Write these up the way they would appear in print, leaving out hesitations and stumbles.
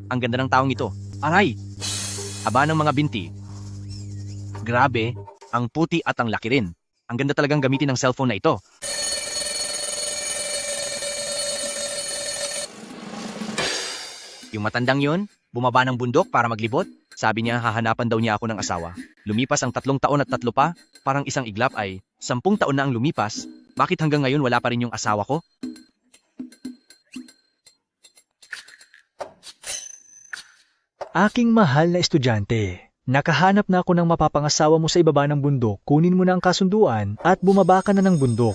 Ang ganda ng taong ito. Aray! Haba ng mga binti. Grabe, ang puti at ang laki rin. Ang ganda talagang gamitin ng cellphone na ito. Yung matandang yon, bumaba ng bundok para maglibot. Sabi niya hahanapan daw niya ako ng asawa. Lumipas ang 3 taon at 3 pa, parang isang iglap ay 10 taon na ang lumipas. Bakit hanggang ngayon wala pa rin yung asawa ko? Aking mahal na estudyante, nakahanap na ako ng mapapangasawa mo sa ibaba ng bundok. Kunin mo na ang kasunduan at bumaba ka na ng bundok.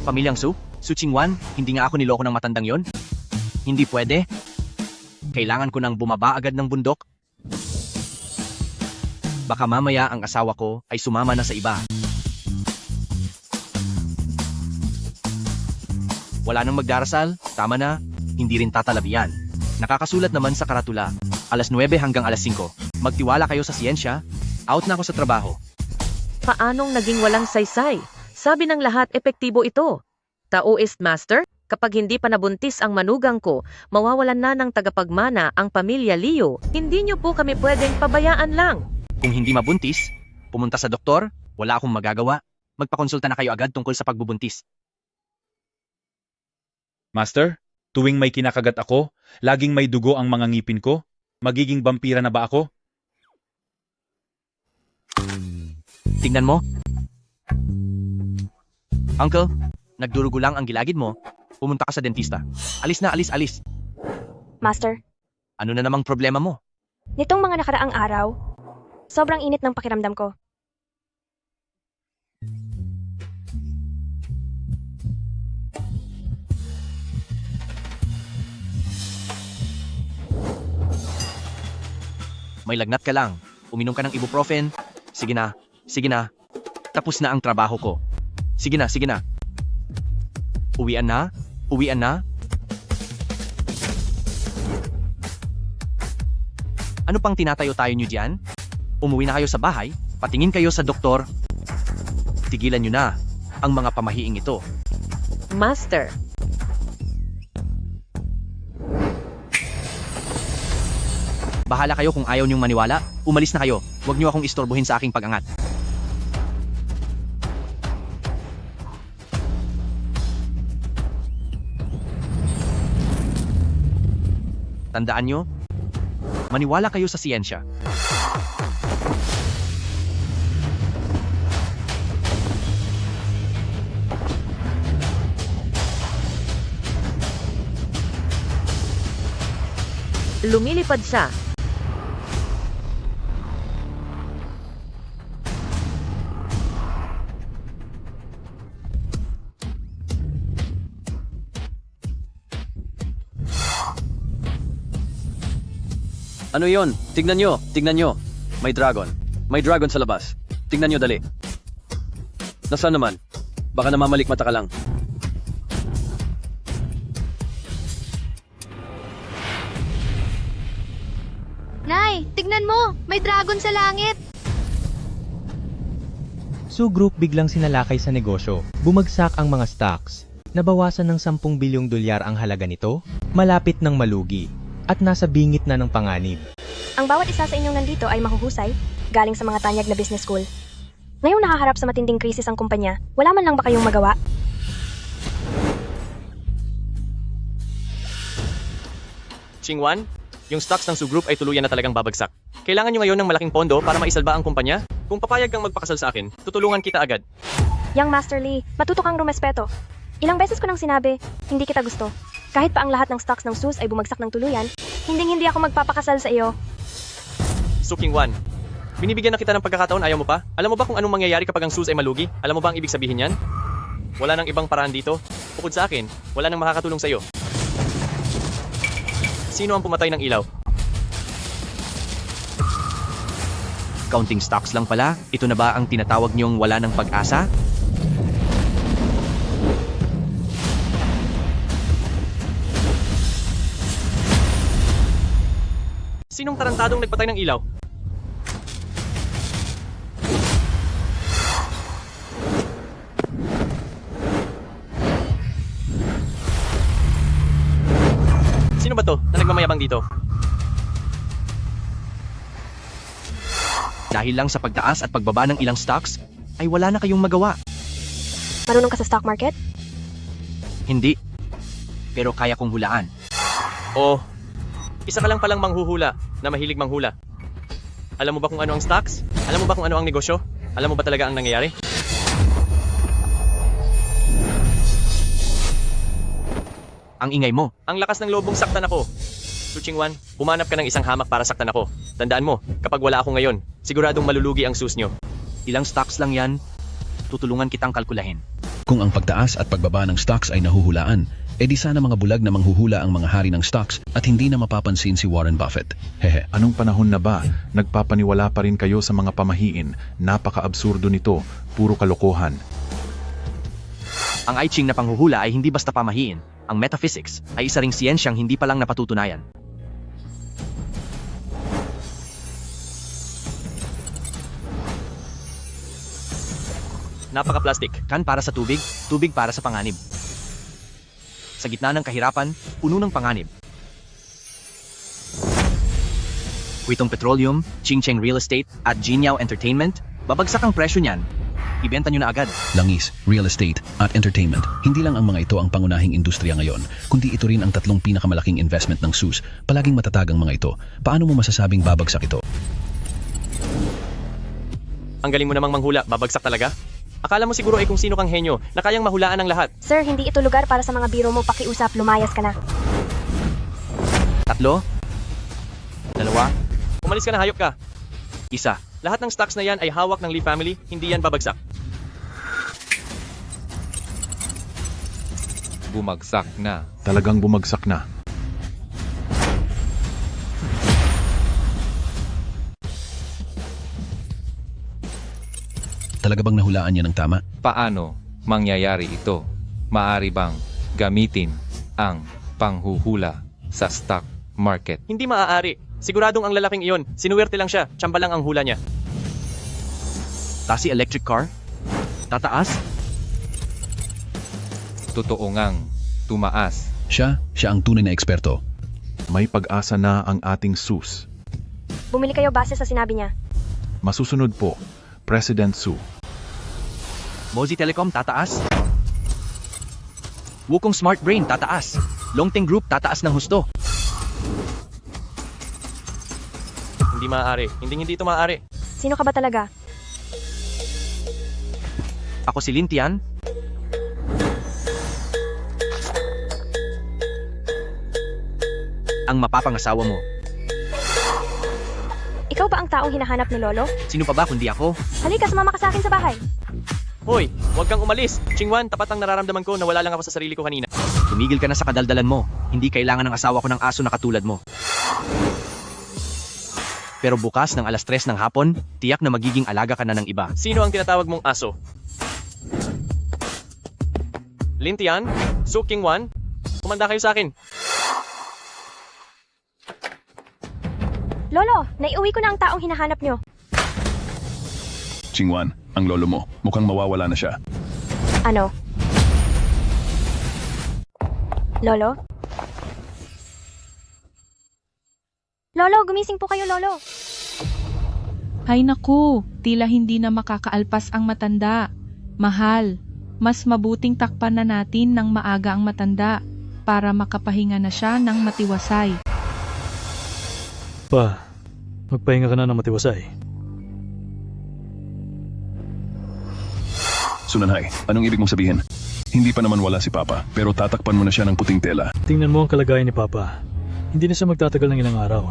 Pamilyang Su? Su Qingwan, hindi nga ako niloko ng matandang yon? Hindi pwede. Kailangan ko nang bumaba agad ng bundok. Baka mamaya ang asawa ko ay sumama na sa iba. Wala nang magdarasal, tama na, hindi rin tatalabihan. Nakakasulat naman sa karatula, alas 9 hanggang alas 5. Magtiwala kayo sa siyensya, out na ako sa trabaho. Paanong naging walang saysay? Sabi ng lahat epektibo ito. Taoist Master, kapag hindi pa nabuntis ang manugang ko, mawawalan na ng tagapagmana ang pamilya Liu. Hindi niyo po kami pwedeng pabayaan lang. Kung hindi mabuntis, pumunta sa doktor, wala akong magagawa. Magpakonsulta na kayo agad tungkol sa pagbubuntis. Master, tuwing may kinakagat ako, laging may dugo ang mga ngipin ko. Magiging vampira na ba ako? Tingnan mo. Uncle, nagdurugo lang ang gilagid mo. Pumunta ka sa dentista. Alis na, alis, alis. Master, Ano na namang problema mo? nitong mga nakaraang araw, sobrang init ng pakiramdam ko. May lagnat ka lang. Uminom ka ng ibuprofen. Sige na, sige na. Tapos na ang trabaho ko. Sige na, sige na. Uwian na? Uwian na? Ano pang tinatayo-tayo nyo dyan? Umuwi na kayo sa bahay, patingin kayo sa doktor. Tigilan nyo na ang mga pamahiing ito. Master, Bahala kayo kung ayaw nyong maniwala. Umalis na kayo. Huwag nyo akong istorbohin sa aking pag-angat. Tandaan nyo, maniwala kayo sa siyensya. lumilipad siya. Ano yon? Tignan nyo, tignan nyo. May dragon. May dragon sa labas. Tignan nyo dali. Nasaan naman? Baka namamalik mata ka lang. Nay, tignan mo! May dragon sa langit! Su Group biglang sinalakay sa negosyo. Bumagsak ang mga stocks. Nabawasan ng 10 bilyong dolyar ang halaga nito. Malapit ng malugi. At nasa bingit na ng panganib. Ang bawat isa sa inyong nandito ay mahuhusay, galing sa mga tanyag na business school. Ngayong nakaharap sa matinding krisis ang kumpanya, wala man lang ba kayong magawa? Qingwan, yung stocks ng Su Group ay tuluyan na talagang babagsak. Kailangan nyo ngayon ng malaking pondo para maisalba ang kumpanya? Kung papayag kang magpakasal sa akin, tutulungan kita agad. Young Master Lee, matuto kang rumespeto. Ilang beses ko nang sinabi, hindi kita gusto. Kahit pa ang lahat ng stocks ng SUS ay bumagsak ng tuluyan, hindi ako magpapakasal sa iyo. Su Qingwan, binibigyan na kita ng pagkakataon, ayaw mo pa? Alam mo ba kung anong mangyayari kapag ang SUS ay malugi? Alam mo ba ang ibig sabihin yan? Wala nang ibang paraan dito. Bukod sa akin, wala nang makakatulong sa iyo. Sino ang pumatay ng ilaw? Counting stocks lang pala? Ito na ba ang tinatawag niyong wala ng pag-asa? Sinong tarantadong nagpatay ng ilaw? dito. Dahil lang sa pagtaas at pagbaba ng ilang stocks, ay wala na kayong magawa. Marunong ka sa stock market? Hindi. Pero kaya kong hulaan. Oh, isa ka lang palang manghuhula na mahilig manghula. Alam mo ba kung ano ang stocks? Alam mo ba kung ano ang negosyo? Alam mo ba talaga ang nangyayari? Ang ingay mo. Ang lakas ng lobong saktan ako. Su Chingwan, humanap ka ng isang hamak para saktan ako. Tandaan mo, kapag wala ako ngayon, siguradong malulugi ang sus nyo. Ilang stocks lang yan. Tutulungan kitang kalkulahin. Kung ang pagtaas at pagbaba ng stocks ay nahuhulaan, edi sana mga bulag na manghuhula ang mga hari ng stocks at hindi na mapapansin si Warren Buffett. Hehe. Anong panahon na ba? Nagpapaniwala pa rin kayo sa mga pamahiin. Napaka-absurdo nito. Puro kalokohan. Ang I Ching na panghuhula ay hindi basta pamahiin. Ang metaphysics ay isa ring siyensyang hindi pa lang napatutunayan. Napaka-plastic. Kan para sa tubig, tubig para sa panganib. Sa gitna ng kahirapan, puno ng panganib. Huitong Petroleum, Ching Cheng Real Estate, at Jinyao Entertainment, babagsak ang presyo niyan. Ibenta nyo na agad. Langis, real estate, at entertainment. Hindi lang ang mga ito ang pangunahing industriya ngayon, kundi ito rin ang tatlong pinakamalaking investment ng SUS. Palaging matatag ang mga ito. Paano mo masasabing babagsak ito? Ang galing mo namang manghula, babagsak talaga? Akala mo siguro ay kung sino kang henyo na kayang mahulaan ang lahat. Sir, hindi ito lugar para sa mga biro mo. Pakiusap, lumayas ka na. 3, 2, Umalis ka na, hayop ka. 1. Lahat ng stocks na yan ay hawak ng Lee family, hindi yan babagsak. Bumagsak na. Talagang bumagsak na. Talaga bang nahulaan niya ng tama? Paano mangyayari ito? Maari bang gamitin ang panghuhula sa stock market? Hindi maaari. Siguradong ang lalaking iyon, sinuwerte lang siya, tsamba lang ang hula niya. Tasi electric car? Tataas? Totoo ngang tumaas. Siya ang tunay na eksperto. May pag-asa na ang ating SUS. Bumili kayo base sa sinabi niya. Masusunod po, President Su. Mozi Telecom, tataas? Wukong Smart Brain, tataas. Longting Group, tataas ng husto. Hindi maaari. Hindi ito maaari. Sino ka ba talaga? Ako si Lintian. Ang mapapangasawa mo. Ikaw ba ang taong hinahanap ni Lolo? Sino pa ba kundi ako? Halika, sumama ka sa akin sa bahay. Hoy, huwag kang umalis. Chingwan, tapat ang nararamdaman ko na wala lang ako sa sarili ko kanina. Tumigil ka na sa kadaldalan mo. Hindi kailangan ng asawa ko ng aso na katulad mo. Pero bukas ng 3:00 ng hapon, tiyak na magiging alaga ka na ng iba. Sino ang tinatawag mong aso? Lintian? Su Kingwan? Kumanda kayo sa akin. Lolo, naiuwi ko na ang taong hinahanap niyo. Chingwan, ang lolo mo. Mukhang mawawala na siya. Ano? Lolo? Lolo, gumising po kayo, Lolo. Ay naku, tila hindi na makakaalpas ang matanda. Mahal, mas mabuting takpan na natin ng maaga ang matanda para makapahinga na siya ng matiwasay. Pa, magpahinga ka na ng matiwasay. Sunanhay, anong ibig mong sabihin? Hindi pa naman wala si Papa, pero tatakpan mo na siya ng puting tela. Tingnan mo ang kalagayan ni Papa. Hindi na siya magtatagal ng ilang araw.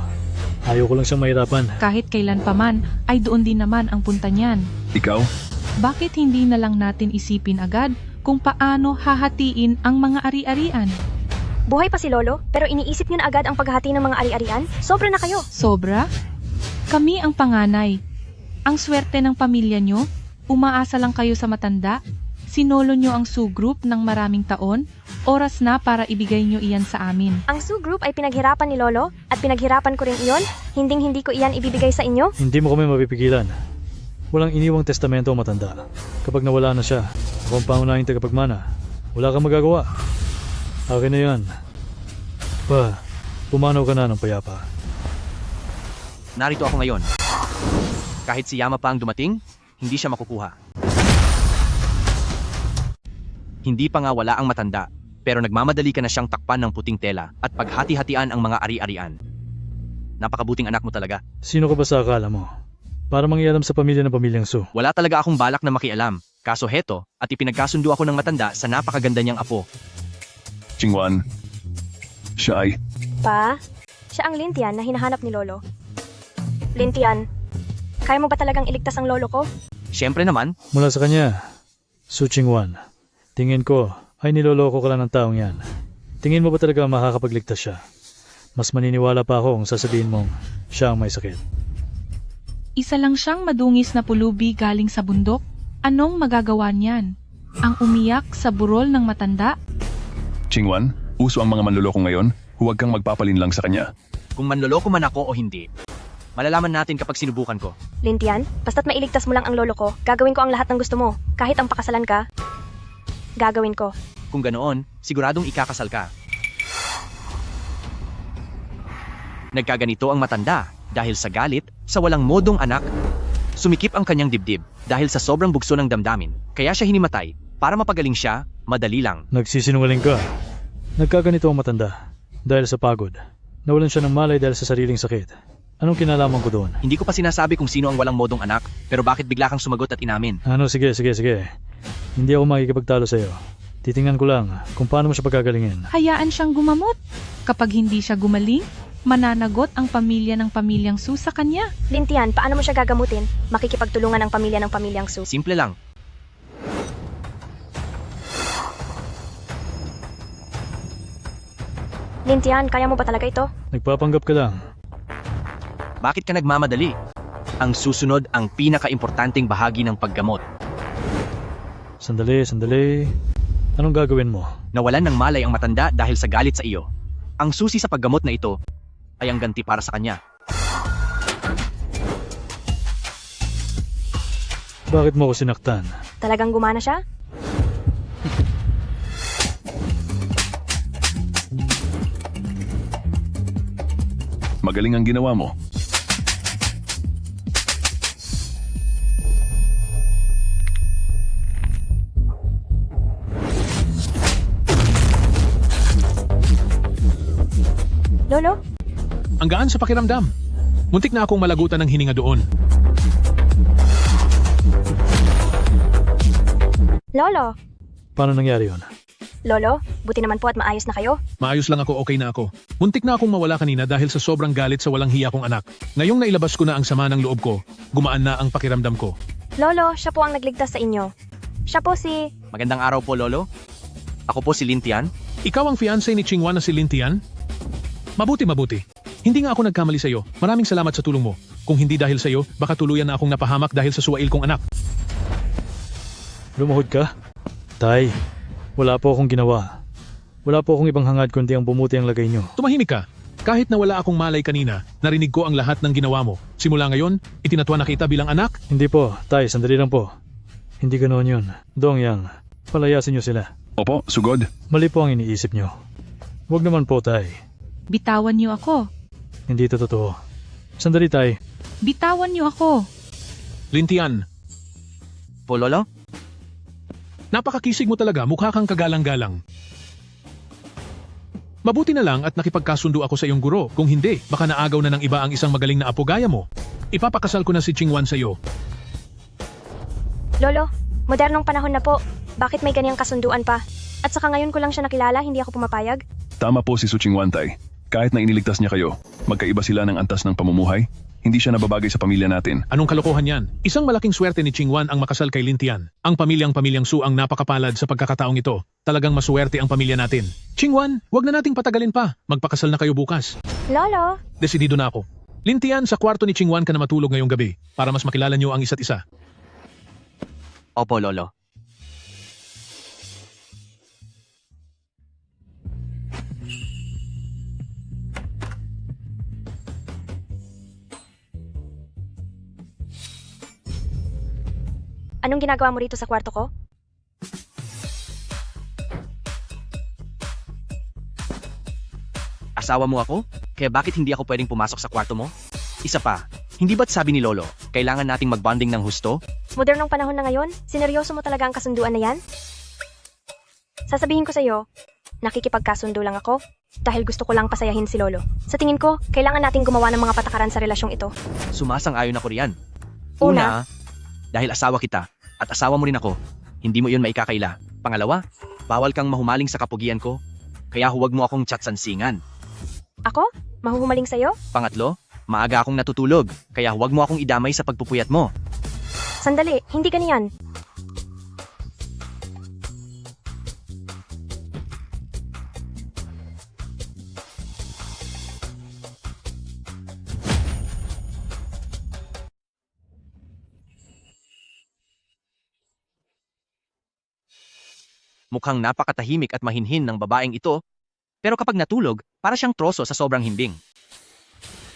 Ayaw ko lang siyang mahirapan. Kahit kailan pa man, ay doon din naman ang punta niyan. Ikaw? Bakit hindi na lang natin isipin agad kung paano hahatiin ang mga ari-arian? Buhay pa si Lolo, pero iniisip niyo na agad ang paghahati ng mga ari-arian? Sobra na kayo. Sobra? Kami ang panganay. Ang swerte ng pamilya nyo, umaasa lang kayo sa matanda, sinolo nyo ang Su Group ng maraming taon, oras na para ibigay nyo iyan sa amin. Ang Su Group ay pinaghirapan ni Lolo at pinaghirapan ko rin iyon. Hindi ko iyan ibibigay sa inyo. Hindi mo kami mapipigilan. Walang iniwang testamento ang matanda. Kapag nawala na siya, ako ang pangunahing tagapagmana. Wala kang magagawa. Akin na yan. Pa, Pumanaw ka na ng payapa. Narito ako ngayon. Kahit si Yama pa ang dumating, hindi siya makukuha. Hindi pa nga wala ang matanda, pero nagmamadali ka na siyang takpan ng puting tela at paghati-hatian ang mga ari-arian. Napakabuting anak mo talaga. Sino ka ba sa akala mo? Para mangyalam sa pamilya ng pamilyang Su. Wala talaga akong balak na makialam. Kaso heto, at ipinagkasundo ako ng matanda sa napakaganda niyang apo. Chingwan, siya ay... Pa, siya ang Lintian na hinahanap ni Lolo. Lintian, kaya mo ba talagang iligtas ang lolo ko? Siyempre naman, Mula sa kanya, Su Chingwan. Tingin ko ay niloloko ka lang ng taong yan. Tingin mo ba talaga makakapagligtas siya? Mas maniniwala pa ako kung sasabihin mong siya ang may sakit. Isa lang siyang madungis na pulubi galing sa bundok. Anong magagawa niyan? Ang umiyak sa burol ng matanda? Chingwan, uso ang mga manloloko ngayon, huwag kang magpapalin lang sa kanya. kung manloloko man ako o hindi, malalaman natin kapag sinubukan ko. Lintian, basta't mailigtas mo lang ang lolo ko, gagawin ko ang lahat ng gusto mo. Kahit ang pakasalan ka, gagawin ko. Kung ganoon, siguradong ikakasal ka. Nagkaganito ang matanda dahil sa galit sa walang modong anak. Sumikip ang kanyang dibdib dahil sa sobrang bugso ng damdamin. Kaya siya hinimatay. Para mapagaling siya, madali lang. Nagsisinungaling ka. Nagkaganito ang matanda dahil sa pagod. Nawalan siya ng malay dahil sa sariling sakit. Anong kinalaman ko doon? Hindi ko pa sinasabi kung sino ang walang modong anak, pero bakit bigla kang sumagot at inamin? Ano, sige. Hindi ako makikipagtalo sa'yo. Titingnan ko lang kung paano mo siya pagagalingin. Hayaan siyang gumamot. Kapag hindi siya gumaling, mananagot ang pamilya ng pamilyang Su sa kanya. Lintian, paano mo siya gagamutin? Makikipagtulungan ang pamilya ng pamilyang Su. Simple lang. Lintian, kaya mo ba talaga ito? Nagpapanggap ka lang. Bakit ka nagmamadali? Ang susunod ang pinaka-importanting bahagi ng paggamot. Sandali. Anong gagawin mo? Nawalan ng malay ang matanda dahil sa galit sa iyo. Ang susi sa paggamot na ito ay ang ganti para sa kanya. Bakit mo ko sinaktan? Talagang gumana siya? Magaling ang ginawa mo. Lolo? Ang gaan sa pakiramdam. Muntik na akong malagutan ng hininga doon. Lolo? Paano nangyari yun? Lolo, buti naman po at maayos na kayo. Maayos lang ako, okay na ako. Muntik na akong mawala kanina dahil sa sobrang galit sa walang hiya kong anak. Ngayong nailabas ko na ang sama ng loob ko, gumaan na ang pakiramdam ko. Lolo, siya po ang nagligtas sa inyo. Siya po si... Magandang araw po, Lolo. Ako po si Lintian. Ikaw ang fiancé ni Chingwan na si Lintian? Mabuti. Hindi nga ako nagkamali sa'yo. Maraming salamat sa tulong mo. Kung hindi dahil sa'yo, baka tuluyan na akong napahamak dahil sa suwail kong anak. Lumuhod ka? Tay, wala po akong ginawa. Wala po akong ibang hangad kundi ang bumuti ang lagay nyo. Tumahimik ka. Kahit na wala akong malay kanina, narinig ko ang lahat ng ginawa mo. Simula ngayon, itinatwa na kita bilang anak? Hindi po, Tay, sandali lang po. Hindi ganoon yun. Dong Yang, palayasin nyo sila. Opo, sugod. Mali po ang iniisip nyo. Huwag naman po, Tay. Bitawan niyo ako. Hindi ito totoo. Sandali, Tay. Bitawan niyo ako. Lintian, Po, Lolo? napakakisig mo talaga, mukha kang kagalang-galang. Mabuti na lang at nakipagkasundo ako sa iyong guro. Kung hindi, baka naagaw na ng iba ang isang magaling na apo gaya mo. Ipapakasal ko na si Chingwan sa iyo. Lolo, modernong panahon na po. Bakit may ganyang kasunduan pa? At saka ngayon ko lang siya nakilala, hindi ako pumapayag. Tama po si Su Chingwan, Tay. Kahit na iniligtas niya kayo, magkaiba sila ng antas ng pamumuhay, hindi siya nababagay sa pamilya natin. Anong kalokohan yan? Isang malaking swerte ni Chingwan ang makasal kay Lintian. Ang pamilyang Su ang napakapalad sa pagkakataong ito. Talagang maswerte ang pamilya natin. Chingwan, wag na nating patagalin pa. Magpakasal na kayo bukas. Lolo? Desidido na ako. Lintian, sa kwarto ni Chingwan ka na matulog ngayong gabi para mas makilala niyo ang isa't isa. Opo, Lolo. Anong ginagawa mo rito sa kwarto ko? Asawa mo ako? Kaya bakit hindi ako pwedeng pumasok sa kwarto mo? Isa pa, hindi ba't sabi ni Lolo, kailangan nating magbonding ng husto? Modernong panahon na ngayon, sineryoso mo talaga ang kasunduan na yan? Sasabihin ko sa'yo, nakikipagkasundo lang ako dahil gusto ko lang pasayahin si Lolo. Sa tingin ko, kailangan nating gumawa ng mga patakaran sa relasyong ito. Sumasang-ayon ako riyan. Una, dahil asawa kita at asawa mo rin ako, hindi mo yun maikakaila. Pangalawa, bawal kang mahumaling sa kapugian ko, kaya huwag mo akong chatsansingan. ako? Mahuhumaling sa'yo? Pangatlo, maaga akong natutulog, kaya huwag mo akong idamay sa pagpupuyat mo. Sandali, hindi ganyan. Mukhang napakatahimik at mahinhin ng babaeng ito, pero kapag natulog, para siyang troso sa sobrang himbing.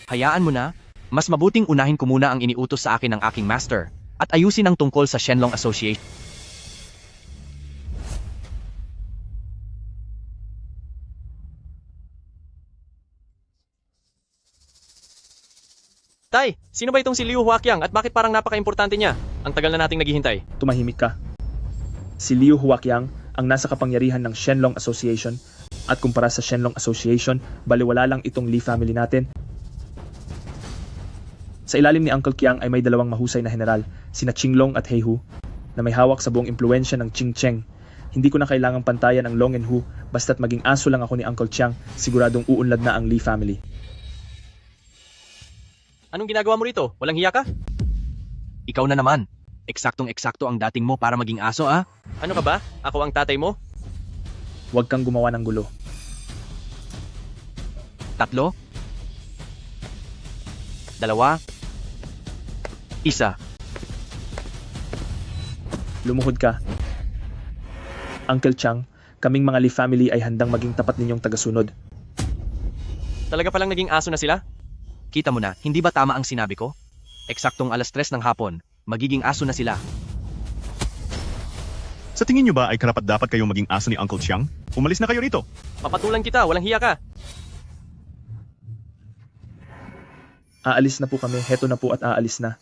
Hayaan mo na, mas mabuting unahin ko muna ang iniutos sa akin ng aking master, at ayusin ang tungkol sa Shenlong Association. Tay, sino ba itong si Liu Huaqiang at bakit parang napaka-importante niya? Ang tagal na nating naghihintay. Tumahimik ka. Si Liu Huaqiang ang nasa kapangyarihan ng Shenlong Association at kumpara sa Shenlong Association, baliwala lang itong Li family natin. Sa ilalim ni Uncle Qiang ay may dalawang mahusay na general, sina Qinglong at Heihu, na may hawak sa buong impluensya ng Qingcheng. Hindi ko na kailangang pantayan ang Long and Hu, basta't maging aso lang ako ni Uncle Qiang, siguradong uunlad na ang Li family. Anong ginagawa mo rito? Walang hiya ka? Ikaw na naman. Eksaktong-eksakto ang dating mo para maging aso, ah? Ano ka ba? Ako ang tatay mo? Huwag kang gumawa ng gulo. 3, 2, 1. Lumuhod ka. Uncle Qiang, kaming mga Li family ay handang maging tapat ninyong tagasunod. Talaga palang naging aso na sila? Kita mo na, hindi ba tama ang sinabi ko? Eksaktong 3:00 ng hapon, magiging aso na sila. Sa tingin nyo ba ay karapat-dapat kayong maging aso ni Uncle Qiang? Umalis na kayo rito. Papatulan kita, walang hiya ka. Aalis na po kami, heto na po at aalis na.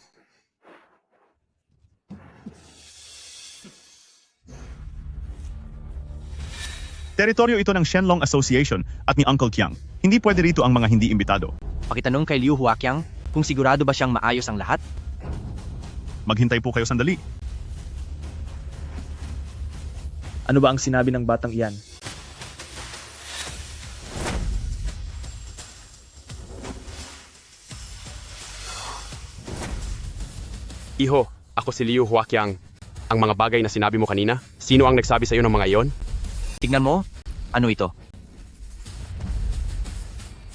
Teritoryo ito ng Shenlong Association at ni Uncle Qiang. Hindi pwede rito ang mga hindi imbitado. Pakitanong kay Liu Huaqiang kung sigurado ba siyang maayos ang lahat? Maghintay po kayo sandali. Ano ba ang sinabi ng batang iyan? Iho, ako si Liu Huaqiang. Ang mga bagay na sinabi mo kanina, sino ang nagsabi sa iyo ng mga iyon? Tingnan mo, ano ito?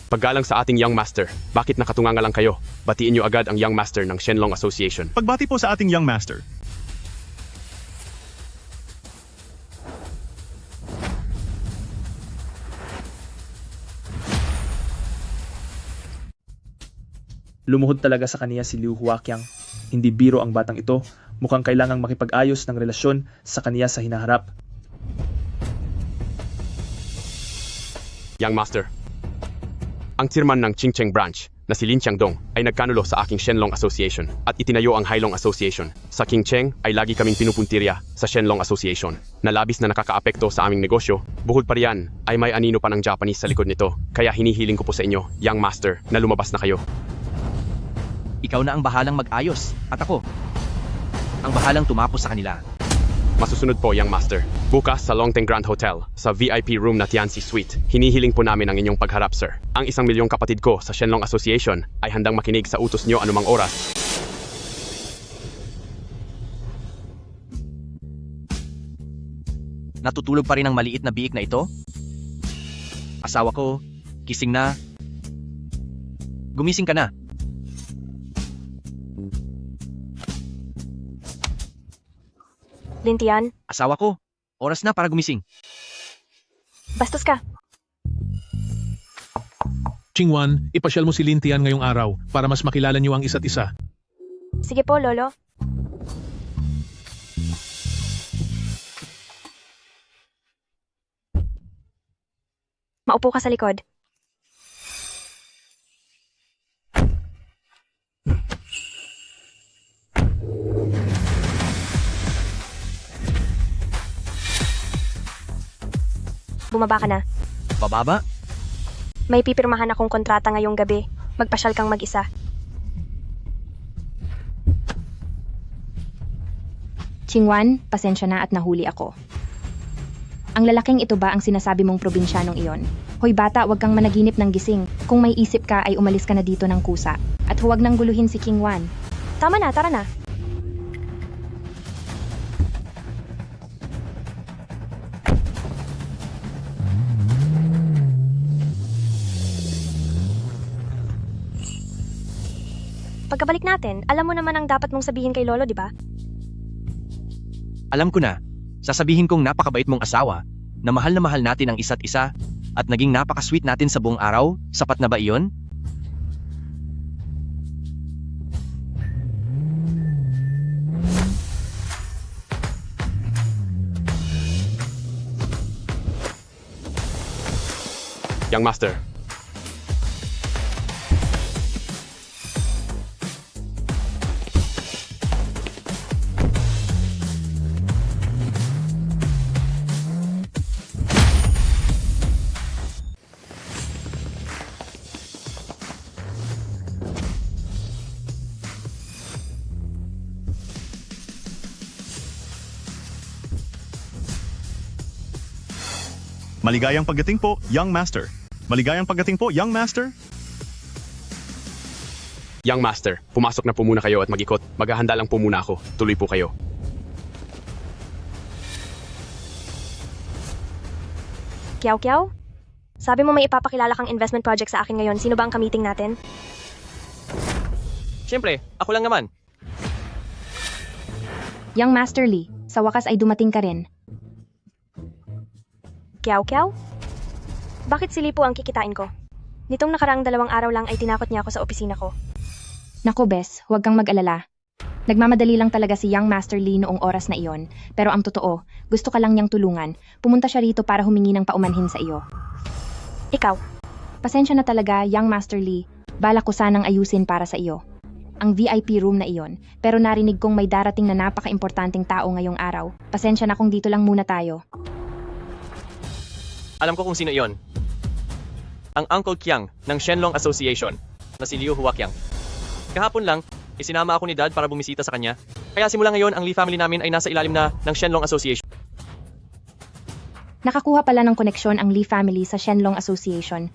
Paggalang sa ating Young Master, bakit nakatunganga lang kayo? Batiin niyo agad ang Young Master ng Shenlong Association. Pagbati po sa ating Young Master. Lumuhod talaga sa kaniya si Liu Huaqiang. Hindi biro ang batang ito, mukhang kailangang makipag-ayos ng relasyon sa kaniya sa hinaharap. Young Master, ang chairman ng Qingcheng branch na si Lin Qiangdong ay nagkanulo sa aking Shenlong Association at itinayo ang Hailong Association. Sa Qingcheng ay lagi kaming pinupuntirya sa Shenlong Association na labis na nakakaapekto sa aming negosyo. Bukod pa riyan ay may anino pa ng Japanese sa likod nito. Kaya hinihiling ko po sa inyo, Young Master, na lumabas na kayo. Ikaw na ang bahalang mag-ayos, at ako ang bahalang tumapos sa kanila. Masusunod po, Young Master. Bukas sa Longteng Grand Hotel, sa VIP room na Tianxi Suite. Hinihiling po namin ang inyong pagharap, sir. Ang 1 milyong kapatid ko sa Shenlong Association ay handang makinig sa utos nyo anumang oras. Natutulog pa rin ang maliit na biik na ito? Asawa ko, kising na. Gumising ka na. Lintian, Asawa ko, oras na para gumising. bastos ka. Qingwan, ipasyal mo si Lintian ngayong araw para mas makilala niyo ang isa't isa. Sige po, Lolo. Maupo ka sa likod. Bumaba ka na. Bababa? May pipirmahan akong kontrata ngayong gabi. Magpasyal kang mag-isa. Chingwan, pasensya na at nahuli ako. Ang lalaking ito ba ang sinasabi mong probinsyanong iyon? Hoy bata, wag kang managinip ng gising. Kung may isip ka ay umalis ka na dito ng kusa. At huwag nang guluhin si Chingwan. Tama na, tara na. Pagkabalik natin, alam mo naman ang dapat mong sabihin kay Lolo, di ba? Alam ko na. Sasabihin kong napakabait mong asawa, na mahal natin ang isa't isa, at naging napaka-sweet natin sa buong araw. Sapat na ba iyon? Young Master, Maligayang pagdating po, Young Master. Maligayang pagdating po, Young Master. Young Master, pumasok na po muna kayo at mag-ikot. Maghahanda lang po muna ako. Tuloy po kayo. Kiyaw-kiyaw? Sabi mo may ipapakilala kang investment project sa akin ngayon. Sino ba ang kamiting natin? Siyempre, ako lang naman. Young Master Lee, sa wakas ay dumating ka rin. Kiyaw-kiyaw? Bakit si Lipo ang kikitain ko? Nitong nakaraang 2 araw lang ay tinakot niya ako sa opisina ko. Nako Bes, huwag kang mag-alala. Nagmamadali lang talaga si Young Master Lee noong oras na iyon. Pero ang totoo, gusto ka lang niyang tulungan. Pumunta siya rito para humingi ng paumanhin sa iyo. Ikaw? Pasensya na talaga, Young Master Lee. Balak ko sanang ayusin para sa iyo ang VIP room na iyon, pero narinig kong may darating na napaka-importanting tao ngayong araw. Pasensya na kung dito lang muna tayo. Alam ko kung sino iyon. Ang Uncle Qiang ng Shenlong Association, na si Liu Huaqiang. Kahapon lang, isinama ako ni Dad para bumisita sa kanya. Kaya simula ngayon, ang Lee family namin ay nasa ilalim na ng Shenlong Association. Nakakuha pala ng koneksyon ang Lee family sa Shenlong Association.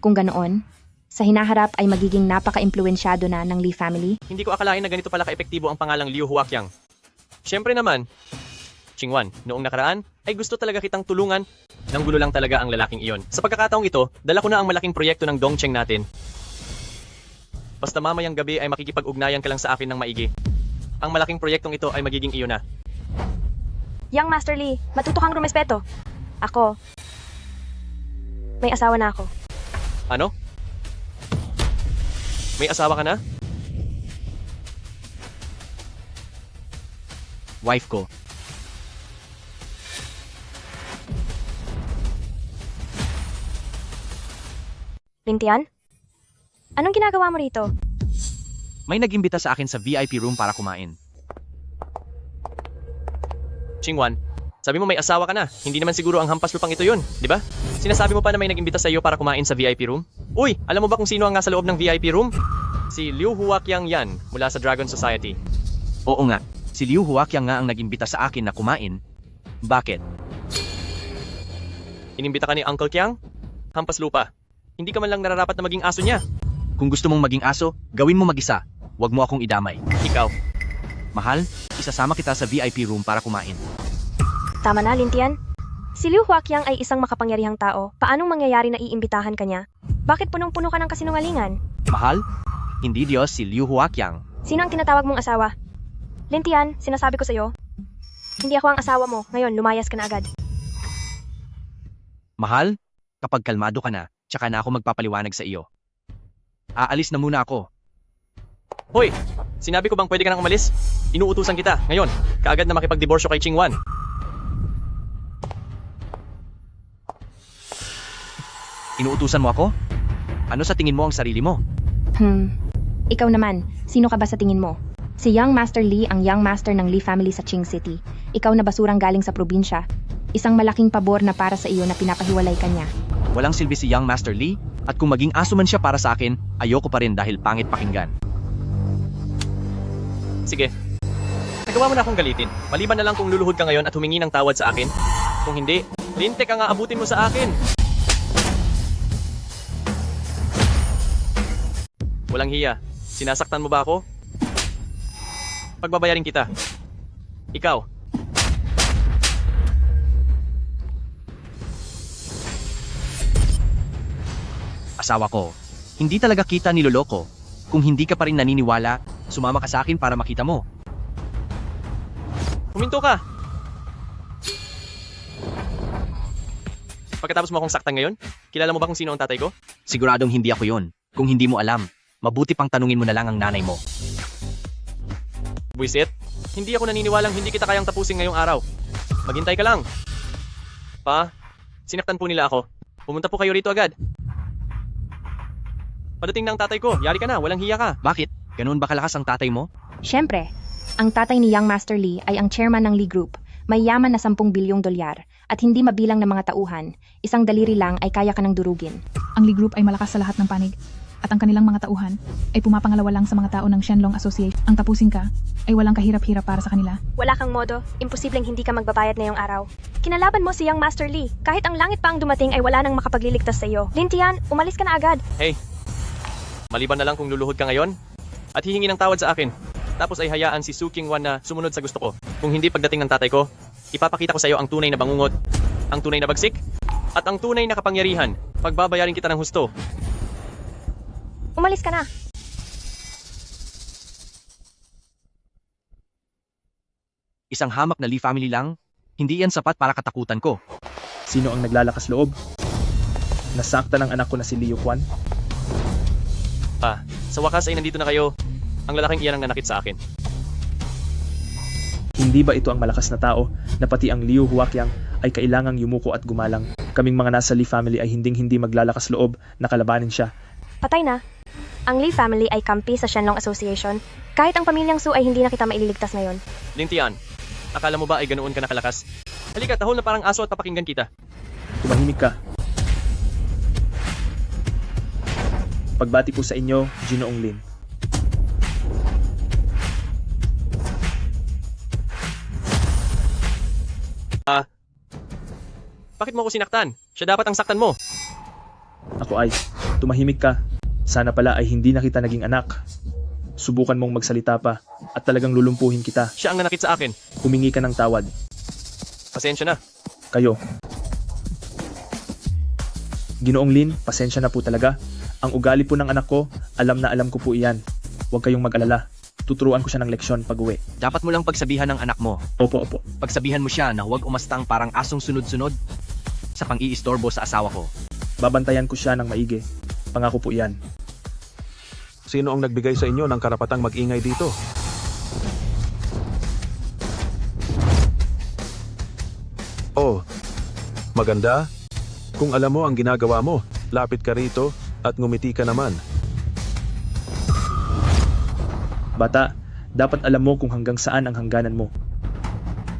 Kung ganoon, sa hinaharap ay magiging napaka-impluensyado na ng Lee family. Hindi ko akalain na ganito pala ka-epektibo ang pangalang Liu Huaqiang. Siyempre naman, Chingwan, noong nakaraan, ay gusto talaga kitang tulungan. Nanggulo lang talaga ang lalaking iyon. Sa pagkakataong ito, dala ko na ang malaking proyekto ng Dongcheng natin. Basta mamayang gabi ay makikipag-ugnayan ka lang sa akin ng maigi. Ang malaking proyektong ito ay magiging iyo na. Young Master Lee, matuto kang rumespeto. Ako, may asawa na ako. Ano? May asawa ka na? Wife ko. Lintian? Anong ginagawa mo rito? May nag-imbita sa akin sa VIP room para kumain. Chingwan, sabi mo may asawa ka na. Hindi naman siguro ang hampas lupang ito yun, di ba? Sinasabi mo pa na may nag-imbita sa iyo para kumain sa VIP room? Uy, alam mo ba kung sino ang nasa loob ng VIP room? Si Liu Huaqiang yan, mula sa Dragon Society. Oo nga, si Liu Huaqiang nga ang nag-imbita sa akin na kumain. Bakit? Inimbita ka ni Uncle Qiang? Hampas lupa. Hindi ka man lang nararapat na maging aso niya. Kung gusto mong maging aso, gawin mo mag-isa. Huwag mo akong idamay. Ikaw. Mahal, isasama kita sa VIP room para kumain. Tama na, Lintian. Si Liu Huaqiang ay isang makapangyarihang tao. Paanong mangyayari na iimbitahan ka niya? Bakit punong-puno ka ng kasinungalingan? Mahal, hindi Diyos si Liu Huaqiang. Sino ang tinatawag mong asawa? Lintian, sinasabi ko sa'yo. Hindi ako ang asawa mo. Ngayon, lumayas ka na agad. Mahal, kapag kalmado ka na, tsaka na ako magpapaliwanag sa iyo. Aalis na muna ako. Hoy! Sinabi ko bang pwede ka nang umalis? Inuutusan kita, ngayon, kaagad na makipagdiborsyo kay Chingwan. Inuutusan mo ako? Ano sa tingin mo ang sarili mo? Ikaw naman, sino ka ba sa tingin mo? Si Young Master Lee ang Young Master ng Lee family sa Qing City. Ikaw na basurang galing sa probinsya. Isang malaking pabor na para sa iyo na pinapahiwalay ka niya. Walang silbi si Young Master Lee, at kung maging aso man siya para sa akin, ayoko pa rin dahil pangit pakinggan. Sige. Nagawa mo na akong galitin. Maliban na lang kung luluhod ka ngayon at humingi ng tawad sa akin. Kung hindi, lintik ang aabutin mo sa akin. Walang hiya. Sinasaktan mo ba ako? Pagbabayarin kita. Ikaw. Asawa ko, hindi talaga kita niloloko. Kung hindi ka pa rin naniniwala, sumama ka sa akin para makita mo. Huminto ka! Pagkatapos mo akong saktan ngayon, kilala mo ba kung sino ang tatay ko? Siguradong hindi ako yon. Kung hindi mo alam, mabuti pang tanungin mo na lang ang nanay mo. Buisit, hindi ako naniniwalang hindi kita kayang tapusin ngayong araw. Maghintay ka lang. Pa, sinaktan po nila ako. Pumunta po kayo rito agad. Padating na ang tatay ko, yari ka na, walang hiya ka. Bakit? Ganun ba kalakas ang tatay mo? Siyempre, ang tatay ni Young Master Lee ay ang chairman ng Lee Group. May yaman na 10 bilyong dolyar at hindi mabilang ng mga tauhan. Isang daliri lang ay kaya ka ng durugin. Ang Lee Group ay malakas sa lahat ng panig at ang kanilang mga tauhan ay pumapangalawa lang sa mga tao ng Shenlong Association. Ang tapusin ka ay walang kahirap-hirap para sa kanila. Wala kang modo, imposibleng hindi ka magbabayad ngayong araw. Kinalaban mo si Young Master Lee. Kahit ang langit pa ang dumating ay wala nang makapagliligtas sa iyo. Lin Tian, umalis ka na agad. Hey, maliban na lang kung luluhod ka ngayon at hihingi ng tawad sa akin. Tapos ay hayaan si Su Qingwan na sumunod sa gusto ko. Kung hindi pagdating ng tatay ko, ipapakita ko sa iyo ang tunay na bangungot, ang tunay na bagsik, at ang tunay na kapangyarihan. Pagbabayarin kita ng husto. Umalis ka na. Isang hamak na Lee family lang? Hindi yan sapat para katakutan ko. Sino ang naglalakas loob? Nasaktan ng anak ko na si Liu Quan? Pa, sa wakas ay nandito na kayo. Ang lalaking iyan ang nanakit sa akin. Hindi ba ito ang malakas na tao na pati ang Liu Huaqiang ay kailangang yumuko at gumalang? Kaming mga nasa Lee family ay hinding-hindi maglalakas loob na kalabanin siya. Patay na. Ang Lee family ay kampi sa Shenlong Association. Kahit ang pamilyang Su ay hindi na kita maililigtas ngayon. Lin Tian, akala mo ba ay ganoon ka nakalakas? Halika, tahol na parang aso at papakinggan kita. Tumahimik ka. Pagbati po sa inyo, Ginoong Lin. Bakit mo ako sinaktan? Siya dapat ang saktan mo. Ako ay, tumahimik ka. Sana pala ay hindi na kita naging anak. Subukan mong magsalita pa at talagang lulumpuhin kita. Siya ang nanakit sa akin. Humingi ka ng tawad. Pasensya na. Kayo. Ginoong Lin, pasensya na po talaga. Ang ugali po ng anak ko, alam na alam ko po iyan. Huwag kayong mag-alala. Tuturuan ko siya ng leksyon pag-uwi. Dapat mo lang pagsabihan ng anak mo. Opo, opo. Pagsabihan mo siya na huwag umastang parang asong sunod-sunod sa pang-iistorbo sa asawa ko. Babantayan ko siya ng maigi. Pangako po iyan. Sino ang nagbigay sa inyo ng karapatang mag-ingay dito? Oh, maganda. Kung alam mo ang ginagawa mo, lapit ka rito at ngumiti ka naman. Bata, dapat alam mo kung hanggang saan ang hangganan mo.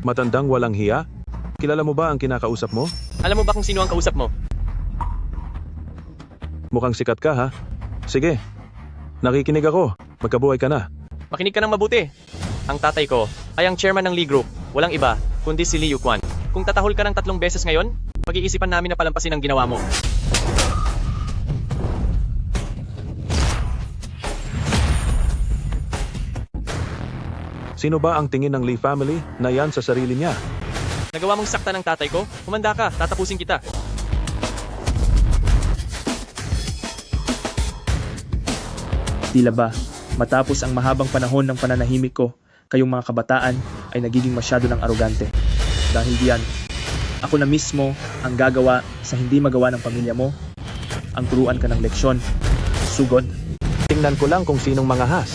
Matandang walang hiya? Kilala mo ba ang kinakausap mo? Alam mo ba kung sino ang kausap mo? Mukhang sikat ka ha? Sige, nakikinig ako. Magkabuhay ka na. Makinig ka ng mabuti. Ang tatay ko ay ang chairman ng Lee Group. Walang iba, kundi si Liu Quan. Kung tatahol ka ng 3 beses ngayon, pag-iisipan namin na palampasin ang ginawa mo. Sino ba ang tingin ng Lee family na yan sa sarili niya? Nagawa mong sakta ng tatay ko? Humanda ka, tatapusin kita. Tila ba, matapos ang mahabang panahon ng pananahimik ko, kayong mga kabataan ay nagiging masyado ng arogante. Dahil diyan, ako na mismo ang gagawa sa hindi magawa ng pamilya mo. Ang turuan ka ng leksyon. Sugod. Tingnan ko lang kung sinong mga has.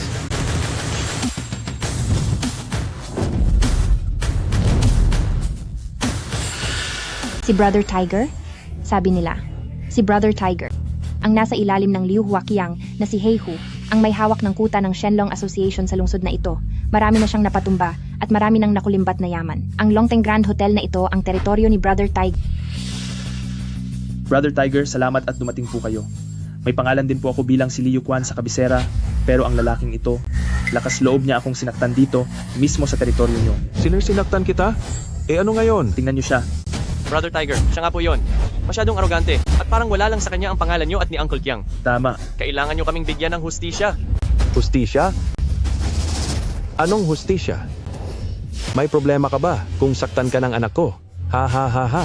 Si Brother Tiger? Sabi nila, si Brother Tiger. Ang nasa ilalim ng Liu Huaqiang na si Heihu ang may hawak ng kuta ng Shenlong Association sa lungsod na ito. Marami na siyang napatumba at marami nang nakulimbat na yaman. Ang Longteng Grand Hotel na ito ang teritoryo ni Brother Tiger. Brother Tiger, salamat at dumating po kayo. May pangalan din po ako bilang si Liu Quan sa kabisera, pero ang lalaking ito, lakas loob niya akong sinaktan dito, mismo sa teritoryo niyo. Sinaktan kita? Ano ngayon? Tingnan niyo siya. Brother Tiger, siya nga po yon. Masyadong arogante at parang wala lang sa kanya ang pangalan nyo at ni Uncle Kiang. Tama. Kailangan nyo kaming bigyan ng hustisya. Hustisya? Anong hustisya? May problema ka ba kung saktan ka ng anak ko? Ha ha ha ha.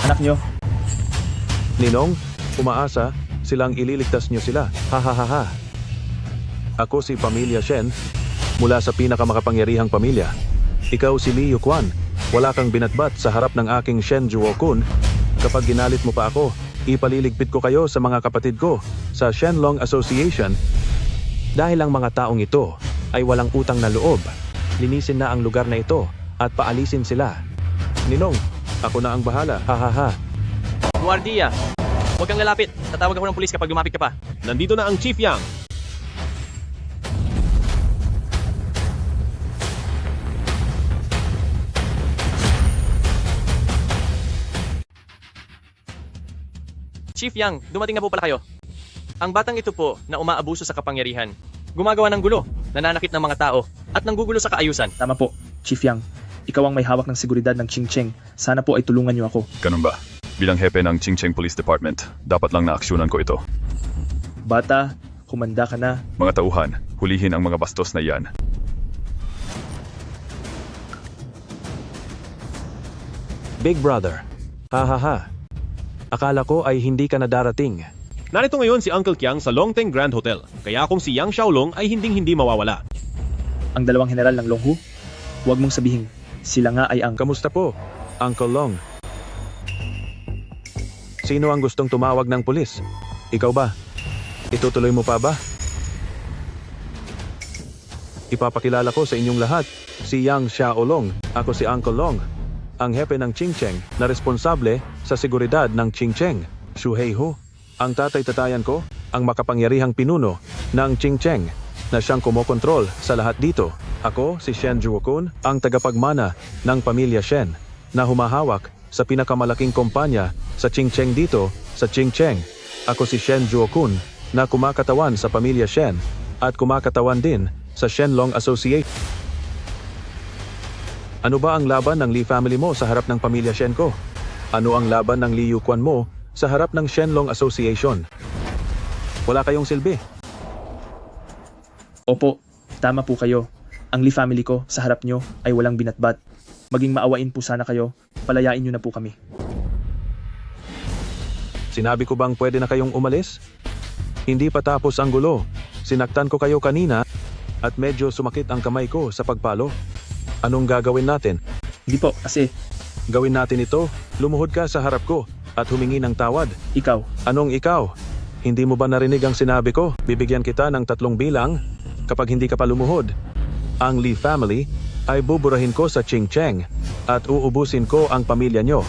Anak nyo? Ninong, umaasa, silang ililigtas nyo sila. Ha ha ha ha. Ako si Pamilya Shen, mula sa pinakamakapangyarihang pamilya. Ikaw si Liu Quan. Wala kang binatbat sa harap ng aking Shen Juokun. Kapag ginalit mo pa ako, ipaliligpit ko kayo sa mga kapatid ko sa Shenlong Association. Dahil ang mga taong ito ay walang utang na loob, linisin na ang lugar na ito at paalisin sila. Ninong, ako na ang bahala. Ha ha ha. Guardia, huwag kang lalapit. Tatawag ako ng pulis kapag lumapit ka pa. Nandito na ang Chief Yang. Chief Yang, dumating na po pala kayo. Ang batang ito po na umaabuso sa kapangyarihan, gumagawa ng gulo, nananakit ng mga tao, at nanggugulo sa kaayusan. Tama po, Chief Yang. Ikaw ang may hawak ng seguridad ng Qingcheng. Sana po ay tulungan niyo ako. Ganun ba? Bilang hepe ng Qingcheng Police Department, dapat lang naaksyonan ko ito. Bata, humanda ka na. Mga tauhan, hulihin ang mga bastos na iyan. Big Brother. Ha ha ha. Akala ko ay hindi ka na darating. Narito ngayon si Uncle Kiang sa Longteng Grand Hotel. Kaya kung si Yang Xiaolong ay hinding-hindi mawawala. Ang dalawang general ng Longhu? Huwag mong sabihin, sila nga ay ang... Kamusta po, Uncle Long? Sino ang gustong tumawag ng pulis? Ikaw ba? Itutuloy mo pa ba? Ipapakilala ko sa inyong lahat, si Yang Xiaolong. Ako si Uncle Long, ang hepe ng Qingcheng na responsable sa seguridad ng Qingcheng. Xu Heihu, ang tatay-tatayan ko, ang makapangyarihang pinuno ng Qingcheng na siyang kumokontrol sa lahat dito. Ako, si Shen Juokun, ang tagapagmana ng pamilya Shen na humahawak sa pinakamalaking kumpanya sa Qingcheng dito sa Qingcheng. Ako si Shen Juokun na kumakatawan sa pamilya Shen at kumakatawan din sa Shenlong Association. Ano ba ang laban ng Li family mo sa harap ng pamilya Shen ko? Ano ang laban ng Liu Quan mo sa harap ng Shenlong Association? Wala kayong silbi. Opo, tama po kayo. Ang Li family ko sa harap nyo ay walang binatbat. Maging maawain po sana kayo, palayain nyo na po kami. Sinabi ko bang pwede na kayong umalis? Hindi pa tapos ang gulo. Sinaktan ko kayo kanina at medyo sumakit ang kamay ko sa pagpalo. Anong gagawin natin? Hindi po, kasi... Gawin natin ito, lumuhod ka sa harap ko at humingi ng tawad. Ikaw. Anong ikaw? Hindi mo ba narinig ang sinabi ko? Bibigyan kita ng 3 bilang kapag hindi ka pa lumuhod. Ang Li family ay buburahin ko sa Qingcheng at uubusin ko ang pamilya nyo.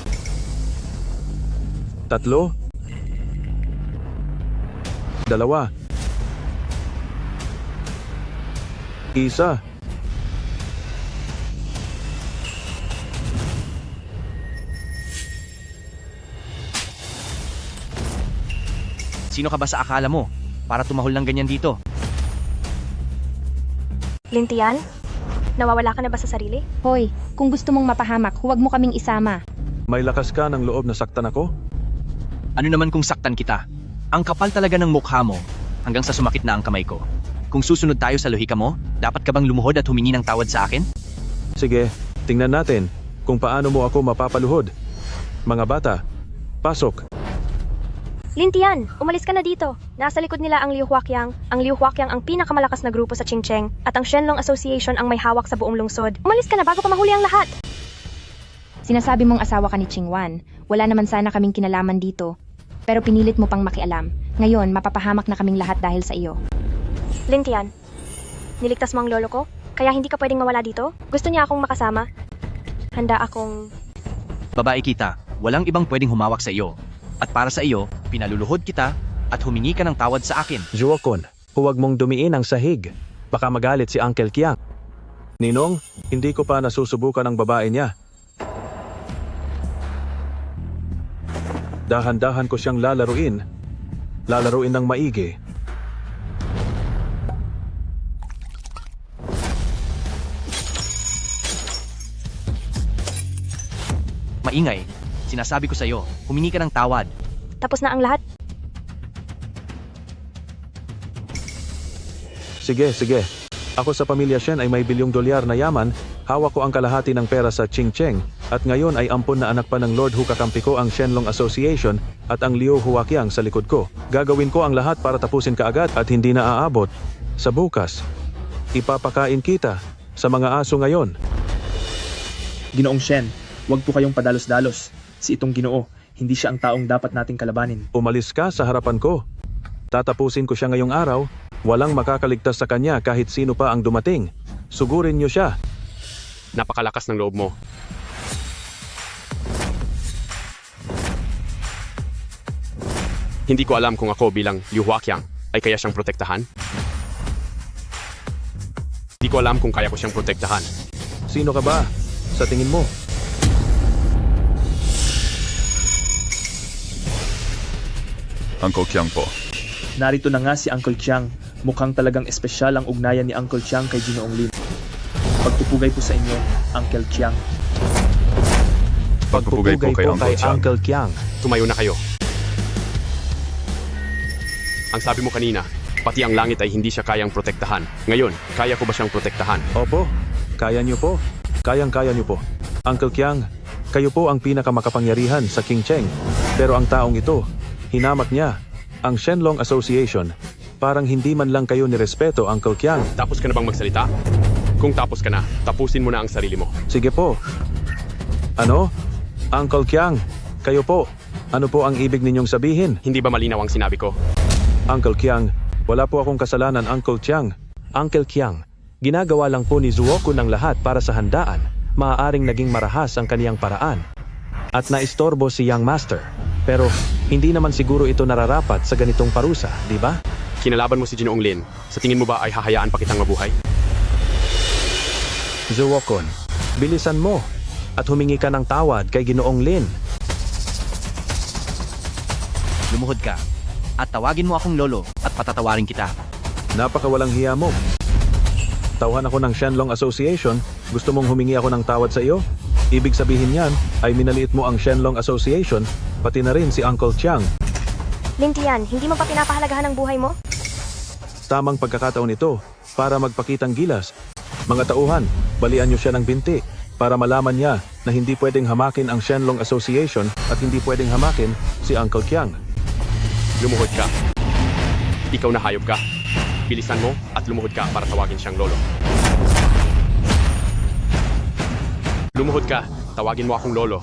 3, 2, 1. Sino ka ba sa akala mo para tumahol ng ganyan dito? Lintian? Nawawala ka na ba sa sarili? Hoy, kung gusto mong mapahamak, huwag mo kaming isama. May lakas ka ng loob na saktan ako? Ano naman kung saktan kita? Ang kapal talaga ng mukha mo hanggang sa sumakit na ang kamay ko. Kung susunod tayo sa lohika mo, dapat ka bang lumuhod at humingi ng tawad sa akin? Sige, tingnan natin kung paano mo ako mapapaluhod. Mga bata, pasok. Lintian, umalis ka na dito. Nasa likod nila ang Liu Huaqiang. Ang Liu Huaqiang ang pinakamalakas na grupo sa Qingcheng at ang Shenlong Association ang may hawak sa buong lungsod. Umalis ka na bago pa mahuli ang lahat. Sinasabi mong asawa ka ni Qingwan. Wala naman sana kaming kinalaman dito. Pero pinilit mo pang makialam. Ngayon, mapapahamak na kaming lahat dahil sa iyo. Lintian, niligtas mo ang lolo ko? Kaya hindi ka pwedeng mawala dito? Gusto niya akong makasama? Handa akong... Babae kita, walang ibang pwedeng humawak sa iyo. At para sa iyo, pinaluluhod kita at humingi ka ng tawad sa akin. Juokun, Huwag mong dumiin ang sahig. Baka magalit si Uncle Kiang. Ninong, hindi ko pa nasusubukan ang babae niya. Dahan-dahan ko siyang lalaruin. Lalaruin ng maigi. Maingay. Sinasabi ko sa'yo, humingi ka ng tawad. Tapos na ang lahat. Sige, sige. Ako sa pamilya Shen ay may $1 bilyong na yaman, hawak ko ang kalahati ng pera sa Qingcheng, at ngayon ay ampun na anak pa ng Lord Hu kakampi ko ang Shenlong Association at ang Liu Huaqiang sa likod ko. Gagawin ko ang lahat para tapusin kaagad at hindi na aabot. Sa bukas, ipapakain kita sa mga aso ngayon. Ginoong Shen, huwag po kayong padalos-dalos. Si itong Ginoo, hindi siya ang taong dapat nating kalabanin. Umalis ka sa harapan ko. Tatapusin ko siya ngayong araw. Walang makakaligtas sa kanya kahit sino pa ang dumating. Sugurin niyo siya. Napakalakas ng loob mo. Hindi ko alam kung ako bilang Liu Huaqiang ay kaya siyang protektahan. Hindi ko alam kung kaya ko siyang protektahan. Sino ka ba? Sa tingin mo? Uncle Kiang po. Narito na nga si Uncle Chiang. Mukhang talagang espesyal ang ugnayan ni Uncle Chiang kay Ginoong Lin. Pagpupugay po sa inyo, Uncle Chiang. Pagpupugay ko kay Uncle Kiang. Tumayo na kayo. Ang sabi mo kanina, pati ang langit ay hindi siya kayang protektahan. Ngayon, kaya ko ba siyang protektahan? Opo, kaya niyo po. Kayang-kaya niyo po. Uncle Kiang, kayo po ang pinakamakapangyarihan sa Qingcheng. Pero ang taong ito, hinamak niya ang Shenlong Association. Parang hindi man lang kayo nirespeto, Uncle Kiang. Tapos ka na bang magsalita? Kung tapos ka na, tapusin mo na ang sarili mo. Sige po. Ano? Uncle Kiang, kayo po. Ano po ang ibig ninyong sabihin? Hindi ba malinaw ang sinabi ko? Uncle Kiang, wala po akong kasalanan, Uncle Chiang. Uncle Kiang, ginagawa lang po ni Zuoko ng lahat para sa handaan. Maaaring naging marahas ang kaniyang paraan. At naistorbo si Young Master. Pero hindi naman siguro ito nararapat sa ganitong parusa, di ba? Kinalaban mo si Ginoong Lin. Sa tingin mo ba ay hahayaan pa kitang mabuhay? Zuokon, bilisan mo at humingi ka ng tawad kay Ginoong Lin. Lumuhod ka. At tawagin mo akong lolo at patatawarin kita. Napakawalang hiya mo. Tauhan ako ng Shenlong Association. Gusto mong humingi ako ng tawad sa iyo? Ibig sabihin niyan ay minaliit mo ang Shenlong Association, pati na rin si Uncle Chiang. Lintian, hindi mo pa pinapahalagahan ang buhay mo? Tamang pagkakataon ito para magpakitang gilas. Mga tauhan, balian niyo siya ng binti para malaman niya na hindi pwedeng hamakin ang Shenlong Association at hindi pwedeng hamakin si Uncle Kiang. Lumuhod ka. Ikaw na hayop ka. Bilisan mo at lumuhod ka para tawagin siyang lolo. Lumuhod ka. Tawagin mo akong lolo.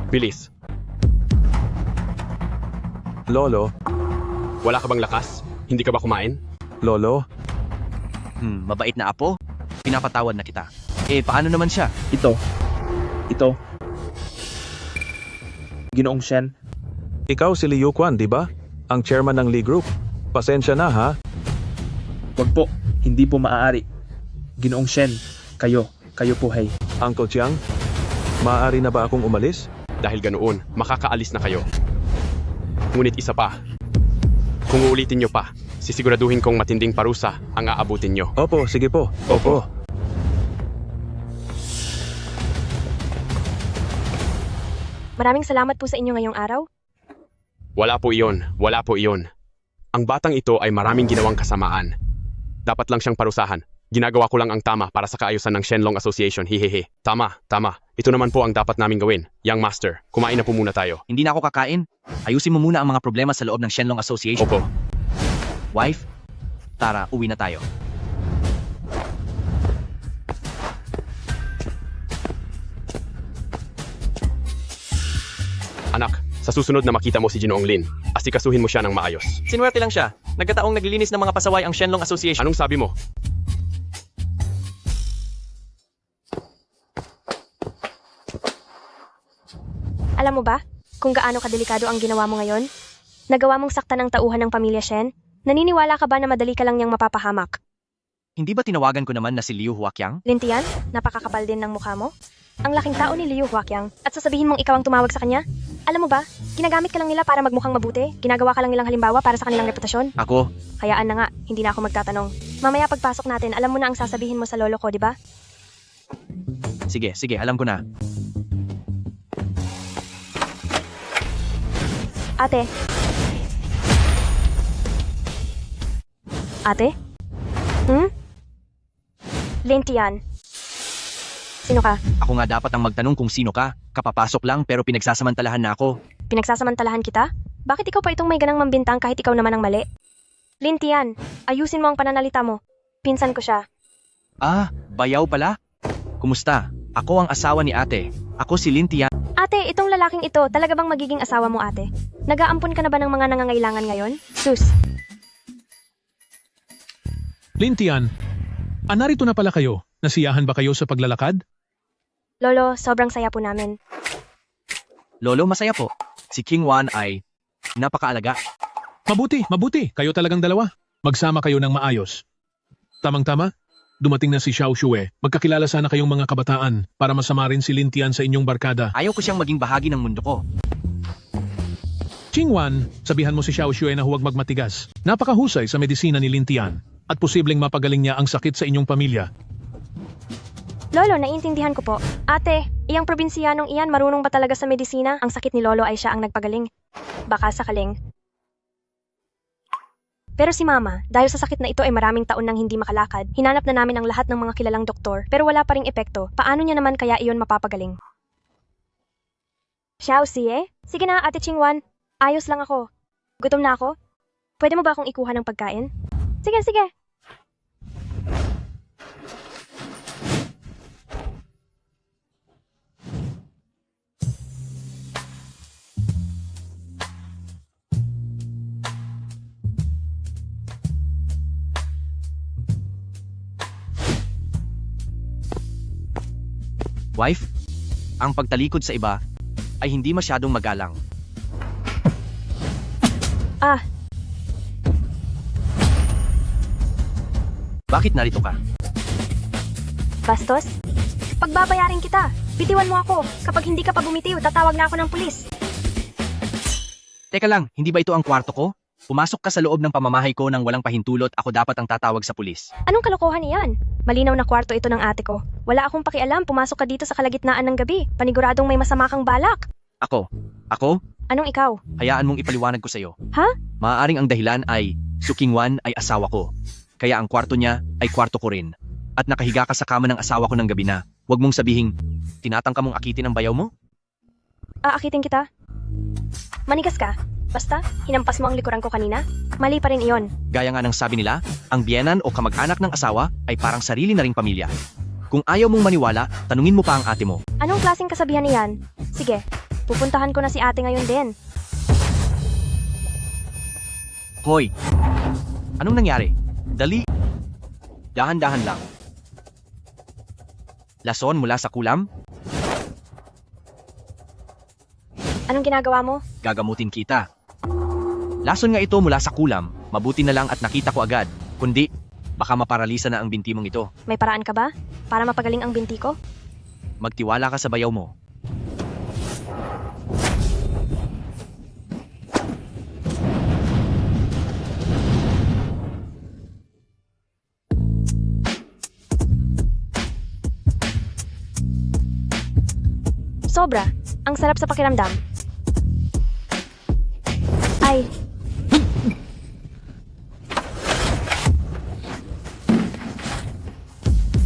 Bilis. Lolo? Wala ka bang lakas? Hindi ka ba kumain? Lolo? Mabait na apo. Pinapatawad na kita. Eh, paano naman siya? Ito. Ginoong Shen. Ikaw si Liu Quan, di ba? Ang chairman ng Lee Group. Pasensya na, ha? Wag po. Hindi po maaari. Ginoong Shen. Kayo po, hey. Uncle Chiang, maaari na ba akong umalis? Dahil ganoon, makakaalis na kayo. Ngunit isa pa. Kung uulitin nyo pa, sisiguraduhin kong matinding parusa ang aabutin nyo. Opo, sige po. Opo. Maraming salamat po sa inyo ngayong araw. Wala po iyon. Ang batang ito ay maraming ginawang kasamaan. Dapat lang siyang parusahan. Ginagawa ko lang ang tama para sa kaayusan ng Shenlong Association. Hihihi. Tama. Ito naman po ang dapat naming gawin. Young Master, kumain na po muna tayo. Hindi na ako kakain. Ayusin mo muna ang mga problema sa loob ng Shenlong Association. Opo. Wife, tara, uwi na tayo. Anak, sa susunod na makita mo si Ginoong Lin, asikasuhin mo siya ng maayos. Sinwerte lang siya. Nagkataong naglilinis ng mga pasaway ang Shenlong Association. Anong sabi mo? Alam mo ba kung gaano kadelikado ang ginawa mo ngayon? Nagawa mong saktan ang tauhan ng pamilya Shen, Naniniwala ka ba na madali ka lang niyang mapapahamak? Hindi ba tinawagan ko naman na si Liu Huaqiang? Lintian, napakakapal din ng mukha mo. Ang laking tao ni Liu Huaqiang at sasabihin mong ikaw ang tumawag sa kanya? Alam mo ba, ginagamit ka lang nila para magmukhang mabuti, ginagawa ka lang nilang halimbawa para sa kanilang reputasyon. Ako? Hayaan na nga, hindi na ako magtatanong. Mamaya pagpasok natin, alam mo na ang sasabihin mo sa lolo ko, di ba? Sige, alam ko na. Ate. Ate? Lintian. Sino ka? Ako nga dapat ang magtanong kung sino ka. Kapapasok lang pero pinagsasamantalahan na ako. Pinagsasamantalahan kita? Bakit ikaw pa itong may ganang mambintang kahit ikaw naman ang mali? Lintian, ayusin mo ang pananalita mo. Pinsan ko siya. Ah, bayaw pala? Kumusta? Ako ang asawa ni ate. Ako si Lintian. Ate, itong lalaking ito, talaga bang magiging asawa mo, ate? Nag-aampon ka na ba ng mga nangangailangan ngayon? Sus. Lintian, narito na pala kayo. Nasiyahan ba kayo sa paglalakad? Lolo, sobrang saya po namin. Lolo, masaya po. Si King Wan ay napakaalaga. Mabuti. Kayo talagang dalawa. Magsama kayo ng maayos. Tamang-tama? Dumating na si Xiao Shue. Magkakilala sana kayong mga kabataan para masama rin si Lintian sa inyong barkada. Ayaw ko siyang maging bahagi ng mundo ko. Qingwan, sabihan mo si Xiao Shue na huwag magmatigas. Napakahusay sa medisina ni Lintian at posibleng mapagaling niya ang sakit sa inyong pamilya. Lolo, naiintindihan ko po. Ate, iyang probinsyanong iyan marunong ba talaga sa medisina? Ang sakit ni Lolo ay siya ang nagpagaling. Baka sakaling. Pero si Mama, dahil sa sakit na ito ay maraming taon nang hindi makalakad, hinanap na namin ang lahat ng mga kilalang doktor, pero wala pa ring epekto. Paano niya naman kaya iyon mapapagaling? Xiao Xie? Sige na, Ate Qingwan. Ayos lang ako. Gutom na ako. Pwede mo ba akong ikuha ng pagkain? Sige. Wife, ang pagtalikod sa iba ay hindi masyadong magalang. Ah, Bakit narito ka? bastos? Pagbabayarin kita. Bitiwan mo ako. Kapag hindi ka pa bumitiw, tatawag na ako ng pulis. Teka lang, hindi ba ito ang kwarto ko? Pumasok ka sa loob ng pamamahay ko nang walang pahintulot, ako dapat ang tatawag sa pulis. Anong kalokohan iyan? Malinaw na kwarto ito ng ate ko. Wala akong pakialam, pumasok ka dito sa kalagitnaan ng gabi. Paniguradong may masama kang balak. Ako? Anong ikaw? Hayaan mong ipaliwanag ko sa'yo. Ha? Maaaring ang dahilan ay Su Qingwan ay asawa ko. Kaya ang kwarto niya ay kwarto ko rin. At nakahiga ka sa kama ng asawa ko ng gabi na. Huwag mong sabihing, tinatangka mong akitin ang bayaw mo? Aakitin kita? Manigas ka? Basta, hinampas mo ang likuran ko kanina? Mali pa rin iyon. Gaya nga ng sabi nila, ang biyenan o kamag-anak ng asawa ay parang sarili na ring pamilya. Kung ayaw mong maniwala, tanungin mo pa ang ate mo. Anong klaseng kasabihan iyan? Sige, pupuntahan ko na si ate ngayon din. Hoy! Anong nangyari? Dali! Dahan-dahan lang. Lason mula sa kulam? Anong ginagawa mo? Gagamutin kita. Lason nga ito mula sa kulam, mabuti na lang at nakita ko agad. Kundi, baka maparalisa na ang binti mong ito. May paraan ka ba? Para mapagaling ang binti ko? Magtiwala ka sa bayaw mo. Sobra. Ang sarap sa pakiramdam. Ay.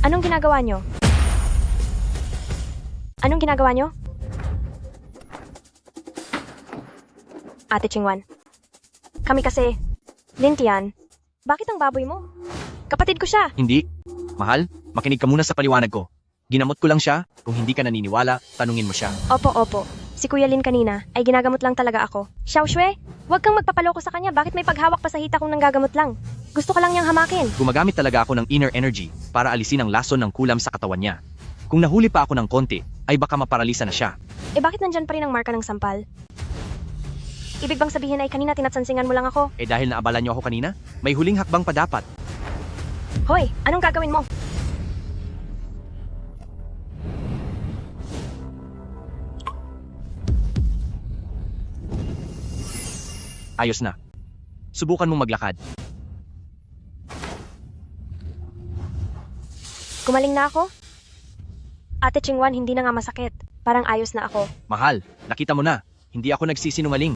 Anong ginagawa nyo? Anong ginagawa nyo? Ate Qingwan. Kami kasi, Lintian. Bakit ang baboy mo? Kapatid ko siya. Hindi. Mahal, makinig ka muna sa paliwanag ko. Ginamot ko lang siya. Kung hindi ka naniniwala, tanungin mo siya. Opo. Si Kuya Lin kanina ay ginagamot lang talaga ako. Xiao Shue, huwag kang magpapaloko sa kanya. Bakit may paghawak pa sa hita kung nanggagamot lang? Gusto ka lang niyang hamakin. Gumagamit talaga ako ng inner energy para alisin ang lason ng kulam sa katawan niya. Kung nahuli pa ako ng konti, ay baka maparalisa na siya. Bakit nandyan pa rin ang marka ng sampal? Ibig bang sabihin ay kanina tinatsansingan mo lang ako? Eh dahil naabala niyo ako kanina, may huling hakbang pa dapat. Hoy, anong gagawin mo? Ayos na. Subukan mong maglakad. Gumaling na ako? Ate Chingwan, hindi na nga masakit. Parang ayos na ako. Mahal, nakita mo na. Hindi ako nagsisinungaling.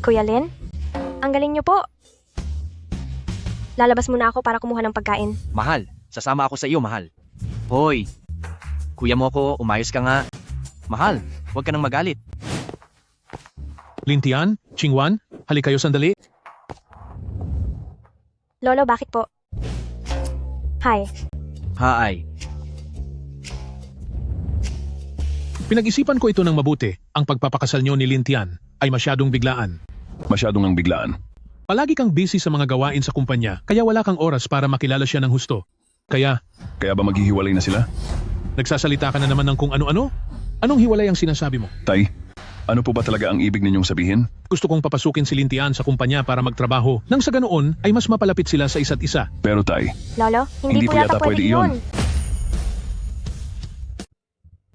Kuya Lin, ang galing niyo po. Lalabas muna ako para kumuha ng pagkain. Mahal, sasama ako sa iyo, mahal. Hoy, kuya mo ko, umayos ka nga. Mahal, huwag ka nang magalit. Lintian, Chingwan, halik kayo sandali. Lolo, bakit po? Hi. Hi. Pinag-isipan ko ito ng mabuti. Ang pagpapakasal niyo ni Lintian ay masyadong biglaan. Masyadong ang biglaan. Palagi kang busy sa mga gawain sa kumpanya, kaya wala kang oras para makilala siya ng husto. Kaya ba maghihiwalay na sila? nagsasalita ka na naman ng kung ano-ano? Anong hiwalay ang sinasabi mo? Tay, ano po ba talaga ang ibig ninyong sabihin? Gusto kong papasukin si Lintian sa kumpanya para magtrabaho nang sa ganoon ay mas mapalapit sila sa isa't isa. Pero tay, Lolo, hindi po yata pwede yun.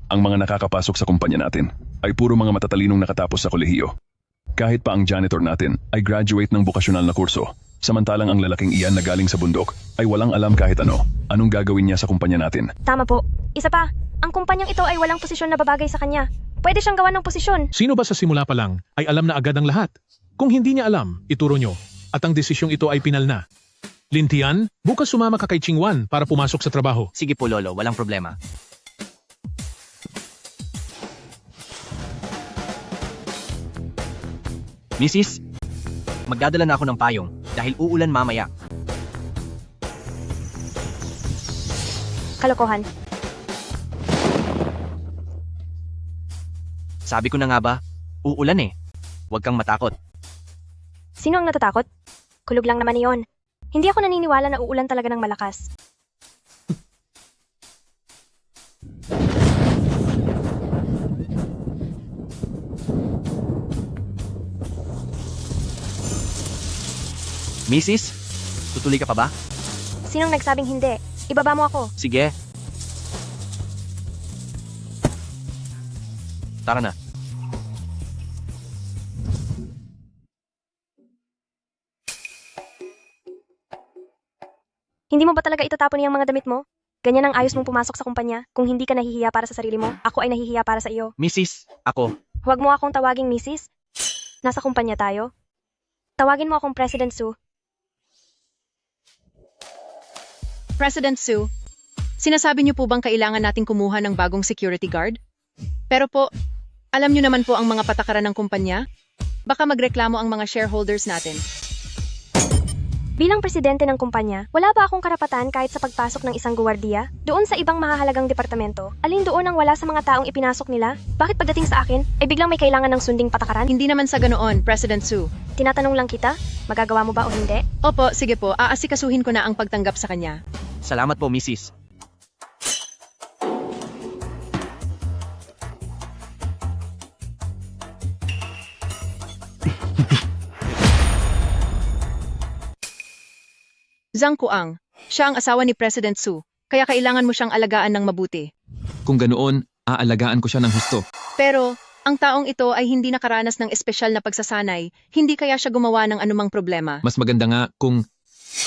Ang mga nakakapasok sa kumpanya natin ay puro mga matatalinong nakatapos sa kolehiyo. Kahit pa ang janitor natin ay graduate ng bokasyonal na kurso, samantalang ang lalaking iyan na galing sa bundok ay walang alam kahit ano. Anong gagawin niya sa kumpanya natin? Tama po. Isa pa, ang kumpanyang ito ay walang posisyon na babagay sa kanya. Pwede siyang gawan ng posisyon. Sino ba sa simula pa lang ay alam na agad ang lahat? Kung hindi niya alam, ituro nyo. At ang desisyong ito ay pinal na. Lintian, bukas sumama ka kay Chingwan para pumasok sa trabaho. Sige po lolo, walang problema. Mrs., magdadala na ako ng payong dahil uulan mamaya. Kalokohan. Sabi ko na nga ba, uulan eh. Huwag kang matakot. Sino ang natatakot? Kulog lang naman iyon. Hindi ako naniniwala na uulan talaga ng malakas. Mrs., tutuloy ka pa ba? Sinong nagsabing hindi? Ibaba mo ako. Sige. Tara na. Hindi mo ba talaga itatapon niyang mga damit mo? Ganyan ang ayos mong pumasok sa kumpanya. Kung hindi ka nahihiya para sa sarili mo, ako ay nahihiya para sa iyo. Mrs., ako. Huwag mo akong tawaging Mrs. Nasa kumpanya tayo. Tawagin mo akong President Sue. President Sue, sinasabi niyo po bang kailangan nating kumuha ng bagong security guard? Pero po, alam niyo naman po ang mga patakaran ng kumpanya? Baka magreklamo ang mga shareholders natin. Bilang presidente ng kumpanya, wala ba akong karapatan kahit sa pagpasok ng isang guwardiya? Doon sa ibang mahahalagang departamento, alin doon ang wala sa mga taong ipinasok nila? Bakit pagdating sa akin, ay biglang may kailangan ng sunding patakaran? Hindi naman sa ganoon, President Sue. Tinatanong lang kita, magagawa mo ba o hindi? Opo, sige po, aasikasuhin ko na ang pagtanggap sa kanya. Salamat po, Mrs. Zhang Kuang, siya ang asawa ni President Sue, kaya kailangan mo siyang alagaan ng mabuti. Kung ganoon, aalagaan ko siya ng husto. Pero, ang taong ito ay hindi nakaranas ng espesyal na pagsasanay, hindi kaya siya gumawa ng anumang problema. Mas maganda nga kung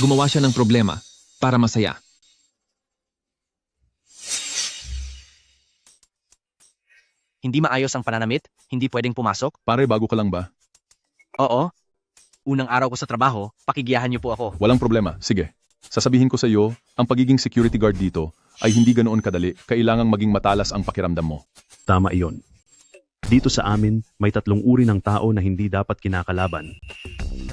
gumawa siya ng problema para masaya. Hindi maayos ang pananamit? Hindi pwedeng pumasok? Pare, bago ka lang ba? Oo. Unang araw ko sa trabaho, pakigiyahan niyo po ako. Walang problema, sige. Sasabihin ko sa iyo, ang pagiging security guard dito ay hindi ganoon kadali, kailangang maging matalas ang pakiramdam mo. Tama iyon. Dito sa amin, may 3 uri ng tao na hindi dapat kinakalaban.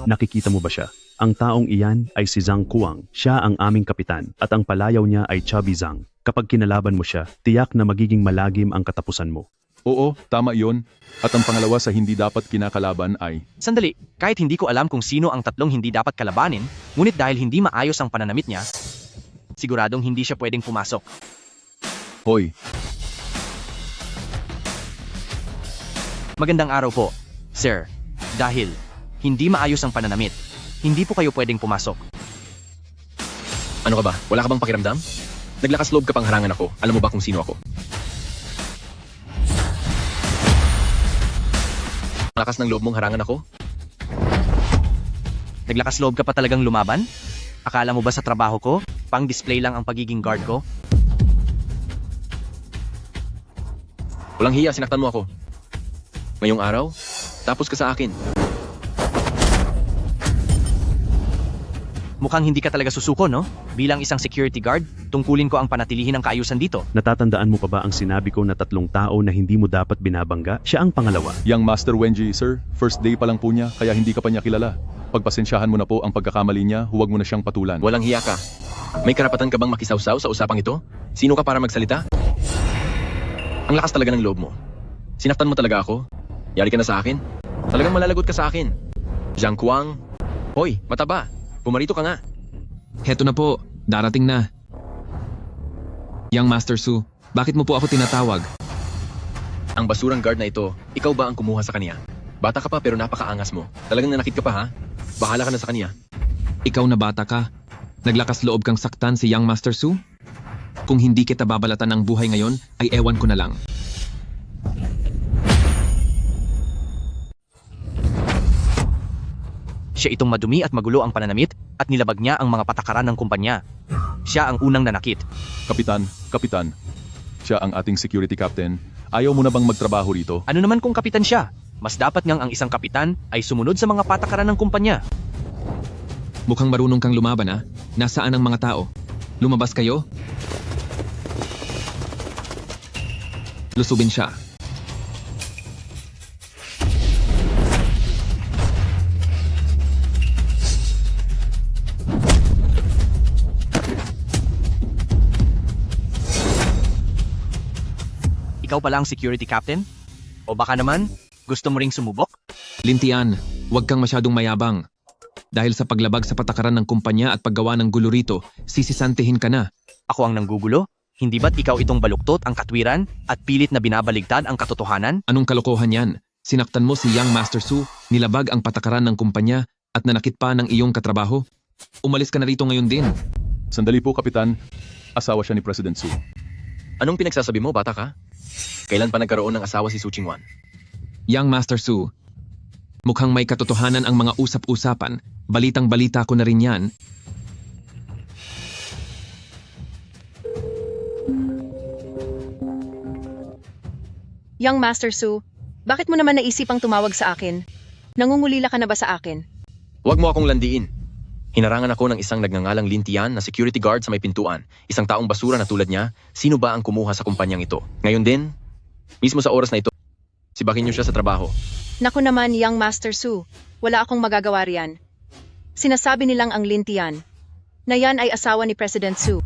Nakikita mo ba siya? Ang taong iyan ay si Zhang Kuang. Siya ang aming kapitan at ang palayaw niya ay Chubby Zhang. Kapag kinalaban mo siya, tiyak na magiging malagim ang katapusan mo. Oo, tama iyon. At ang pangalawa sa hindi dapat kinakalaban ay... Sandali, kahit hindi ko alam kung sino ang 3 hindi dapat kalabanin, ngunit dahil hindi maayos ang pananamit niya, siguradong hindi siya pwedeng pumasok. Hoy! Magandang araw po, sir. Dahil hindi maayos ang pananamit, hindi po kayo pwedeng pumasok. Ano ka ba? Wala ka bang pakiramdam? Naglakas loob ka pang harangan ako. Alam mo ba kung sino ako? Lakas ng loob mong harangan ako? Naglakas loob ka pa talagang lumaban? Akala mo ba sa trabaho ko, pang-display lang ang pagiging guard ko? Walang hiya, sinaktan mo ako. Ngayong araw, tapos ka sa akin. Mukhang hindi ka talaga susuko, no? Bilang isang security guard, tungkulin ko ang panatilihin ng kaayusan dito. Natatandaan mo pa ba ang sinabi ko na 3 tao na hindi mo dapat binabangga? Siya ang pangalawa. Yang Master Wenji, sir, first day pa lang po niya, kaya hindi ka pa niya kilala. Pagpasensyahan mo na po ang pagkakamali niya, huwag mo na siyang patulan. Walang hiya ka. May karapatan ka bang makisawsaw sa usapang ito? Sino ka para magsalita? Ang lakas talaga ng loob mo. Sinaktan mo talaga ako? Yari ka na sa akin? Talagang malalagot ka sa akin. Zhang Kuang. Hoy, mataba. Pumarito ka nga. Heto na po, darating na. Young Master Su, bakit mo po ako tinatawag? Ang basurang guard na ito, ikaw ba ang kumuha sa kanya? Bata ka pa pero napakaangas mo. Talagang nanakit ka pa ha? Bahala ka na sa kanya. Ikaw na bata ka. Naglakas loob kang saktan si Young Master Su? Kung hindi kita babalatan ng buhay ngayon, ay ewan ko na lang. Siya itong madumi at magulo ang pananamit at nilabag niya ang mga patakaran ng kumpanya. Siya ang unang nanakit. Kapitan, siya ang ating security captain. Ayaw mo na bang magtrabaho rito? Ano naman kung kapitan siya? Mas dapat ngang ang isang kapitan ay sumunod sa mga patakaran ng kumpanya. Mukhang marunong kang lumaban ha? Nasaan ang mga tao? Lumabas kayo? Lusubin siya. Ikaw pala ang security captain? O baka naman, gusto mo ring sumubok? Lintian, huwag kang masyadong mayabang. Dahil sa paglabag sa patakaran ng kumpanya at paggawa ng gulo rito, sisisantihin ka na. Ako ang nanggugulo? Hindi ba't ikaw itong baluktot ang katwiran at pilit na binabaligtad ang katotohanan? Anong kalokohan yan? Sinaktan mo si Young Master Su, nilabag ang patakaran ng kumpanya at nanakit pa ng iyong katrabaho? Umalis ka na rito ngayon din. Sandali po, Kapitan. Asawa siya ni President Su. Anong pinagsasabi mo, bata ka? Kailan pa nagkaroon ng asawa si Su Qingwan? Young Master Su, mukhang may katotohanan ang mga usap-usapan. Balitang-balita ko na rin yan. Young Master Su, bakit mo naman naisipang tumawag sa akin? Nangungulila ka na ba sa akin? Huwag mo akong landiin. Hinarangan ako ng isang nagngangalang Lintian na security guard sa may pintuan. Isang taong basura na tulad niya, sino ba ang kumuha sa kumpanyang ito? Ngayon din, mismo sa oras na ito, sibakin niyo siya sa trabaho. Naku naman, Young Master Su, wala akong magagawa riyan. Sinasabi nilang ang Lintian, na yan ay asawa ni President Su.